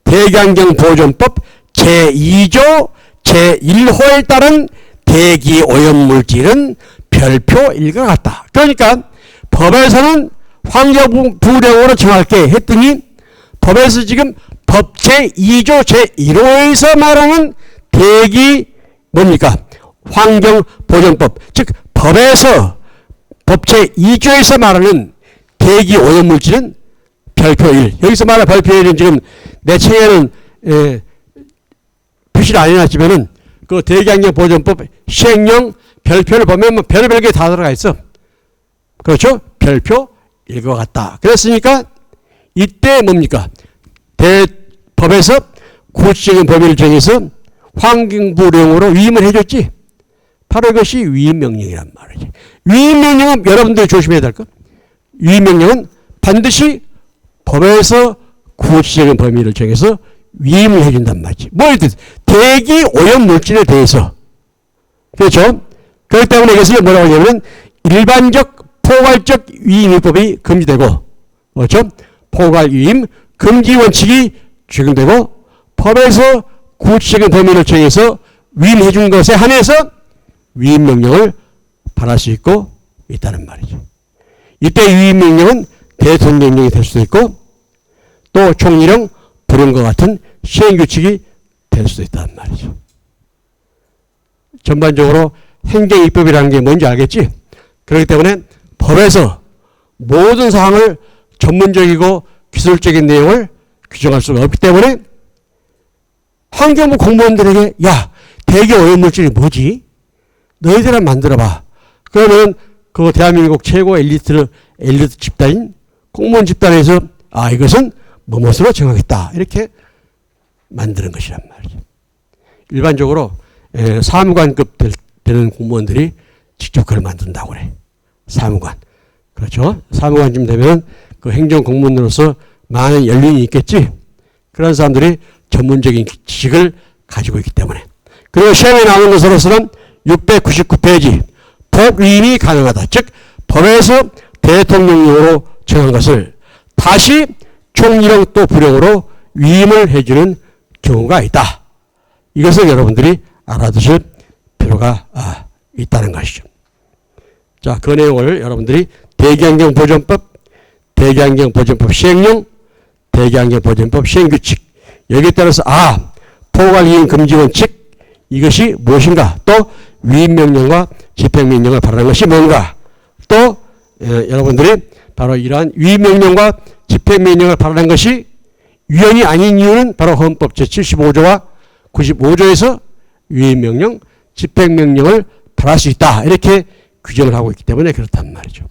대기환경보존법 제2조 제1호에 따른 대기오염물질은 별표 1과 같다. 그러니까 법에서는 환경부령으로 정할게 했더니 법에서 지금 법 제2조 제1호에서 말하는 대기 뭡니까? 환경보존법 즉 법에서 법 제2조에서 말하는 대기오염물질은 별표 1. 여기서 말하는 별표 1은 지금 내 책에는 표시를 안 해놨지만은 그 대기환경보존법 시행령 별표를 보면 뭐 별의별 게 다 들어가 있어. 그렇죠? 별표 1과 같다. 그랬으니까 이때 뭡니까? 법에서 구체적인 범위를 정해서 환경부령으로 위임을 해줬지. 바로 이것이 위임명령이란 말이지. 위임명령은 여러분들이 조심해야 될 것. 위임명령은 반드시 법에서 구체적인 범위를 정해서 위임을 해준단 말이지. 뭐에 대해서? 대기 오염 물질에 대해서. 그렇죠? 그렇기 때문에 이것을 뭐라고 하냐면 일반적 포괄적 위임입법이 금지되고, 그렇죠? 포괄 위임 금지 원칙이 적용되고 법에서 구체적인 범위를 정해서 위임해 준 것에 한해서 위임명령을 발할 수 있고 있다는 말이죠. 이때 위임명령은 대통령령이 될 수도 있고 또 총리령, 불용과 같은 시행규칙이 될 수도 있다는 말이죠. 전반적으로 행정입법이라는 게 뭔지 알겠지? 그렇기 때문에 법에서 모든 사항을 전문적이고 기술적인 내용을 규정할 수가 없기 때문에 환경부 공무원들에게 야, 대기오염물질이 뭐지? 너희들 만들어봐. 그러면 그 대한민국 최고 엘리트 집단인 공무원 집단에서 아 이것은 뭐뭇으로 정하겠다. 이렇게 만드는 것이란 말이죠. 일반적으로 사무관급 되는 공무원들이 직접 그걸 만든다고 그래. 사무관. 그렇죠. 사무관쯤 되면 그 행정공무원으로서 많은 연륜이 있겠지. 그런 사람들이 전문적인 지식을 가지고 있기 때문에. 그리고 시험에 나오는 것으로서는 699페이지 법 위임이 가능하다. 즉 법에서 대통령령으로 정한 것을 다시 총리령 또 부령으로 위임을 해주는 경우가 있다. 이것을 여러분들이 알아두실 필요가 있다는 것이죠. 자, 그 내용을 여러분들이 대기환경보존법, 대기환경보존법 시행령, 대기환경보존법 시행규칙 여기에 따라서 포괄위임 금지원칙 이것이 무엇인가 또 위임명령과 집행명령을 발하는 것이 뭔가 또 여러분들이 바로 이러한 위임명령과 집행명령을 발하는 것이 위헌이 아닌 이유는 바로 헌법 제75조와 95조에서 위임명령, 집행명령을 발할 수 있다. 이렇게 규정을 하고 있기 때문에 그렇단 말이죠.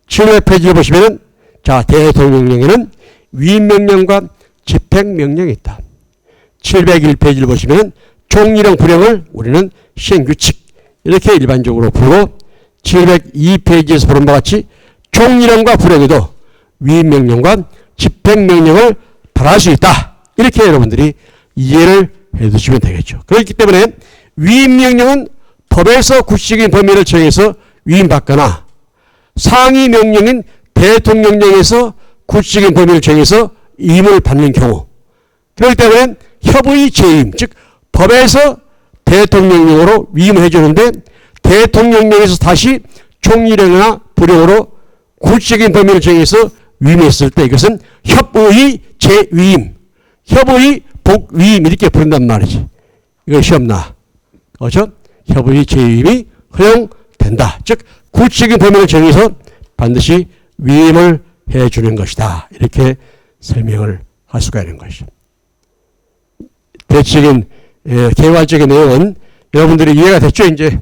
700페이지를 보시면은 자, 대통령령에는 위임명령과 집행명령이 있다. 701페이지를 보시면은 총리령 불령을 우리는 시행규칙 이렇게 일반적으로 부르고 702페이지에서 보는 바와 같이 총리령과 불령에도 위임명령과 집행명령을 발할 수 있다. 이렇게 여러분들이 이해를 해두시면 되겠죠. 그렇기 때문에 위임명령은 법에서 구체적인 범위를 정해서 위임받거나 상위 명령인 대통령령에서 구체적인 범위를 정해서 위임을 받는 경우 그렇기 때문에 협의 재임 즉 법에서 대통령령으로 위임을 해주는데 대통령령에서 다시 총리령이나 부령으로 구체적인 범위를 정해서 위임했을 때 이것은 협의 재위임, 협의 복위임 이렇게 부른단 말이지. 이거 시험 나. 그렇죠? 협의 재위임이 허용된다. 즉 구체적인 범위를 정해서 반드시 위임을 해주는 것이다. 이렇게 설명을 할 수가 있는 것이죠. 대체적인 개괄적인 내용은 여러분들이 이해가 됐죠? 이제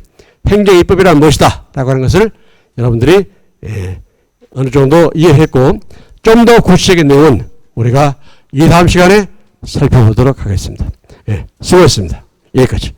행정입법이란 무엇이다 라고 하는 것을 여러분들이 어느 정도 이해했고 좀 더 구체적인 내용은 우리가 이 다음 시간에 살펴보도록 하겠습니다. 수고했습니다. 여기까지.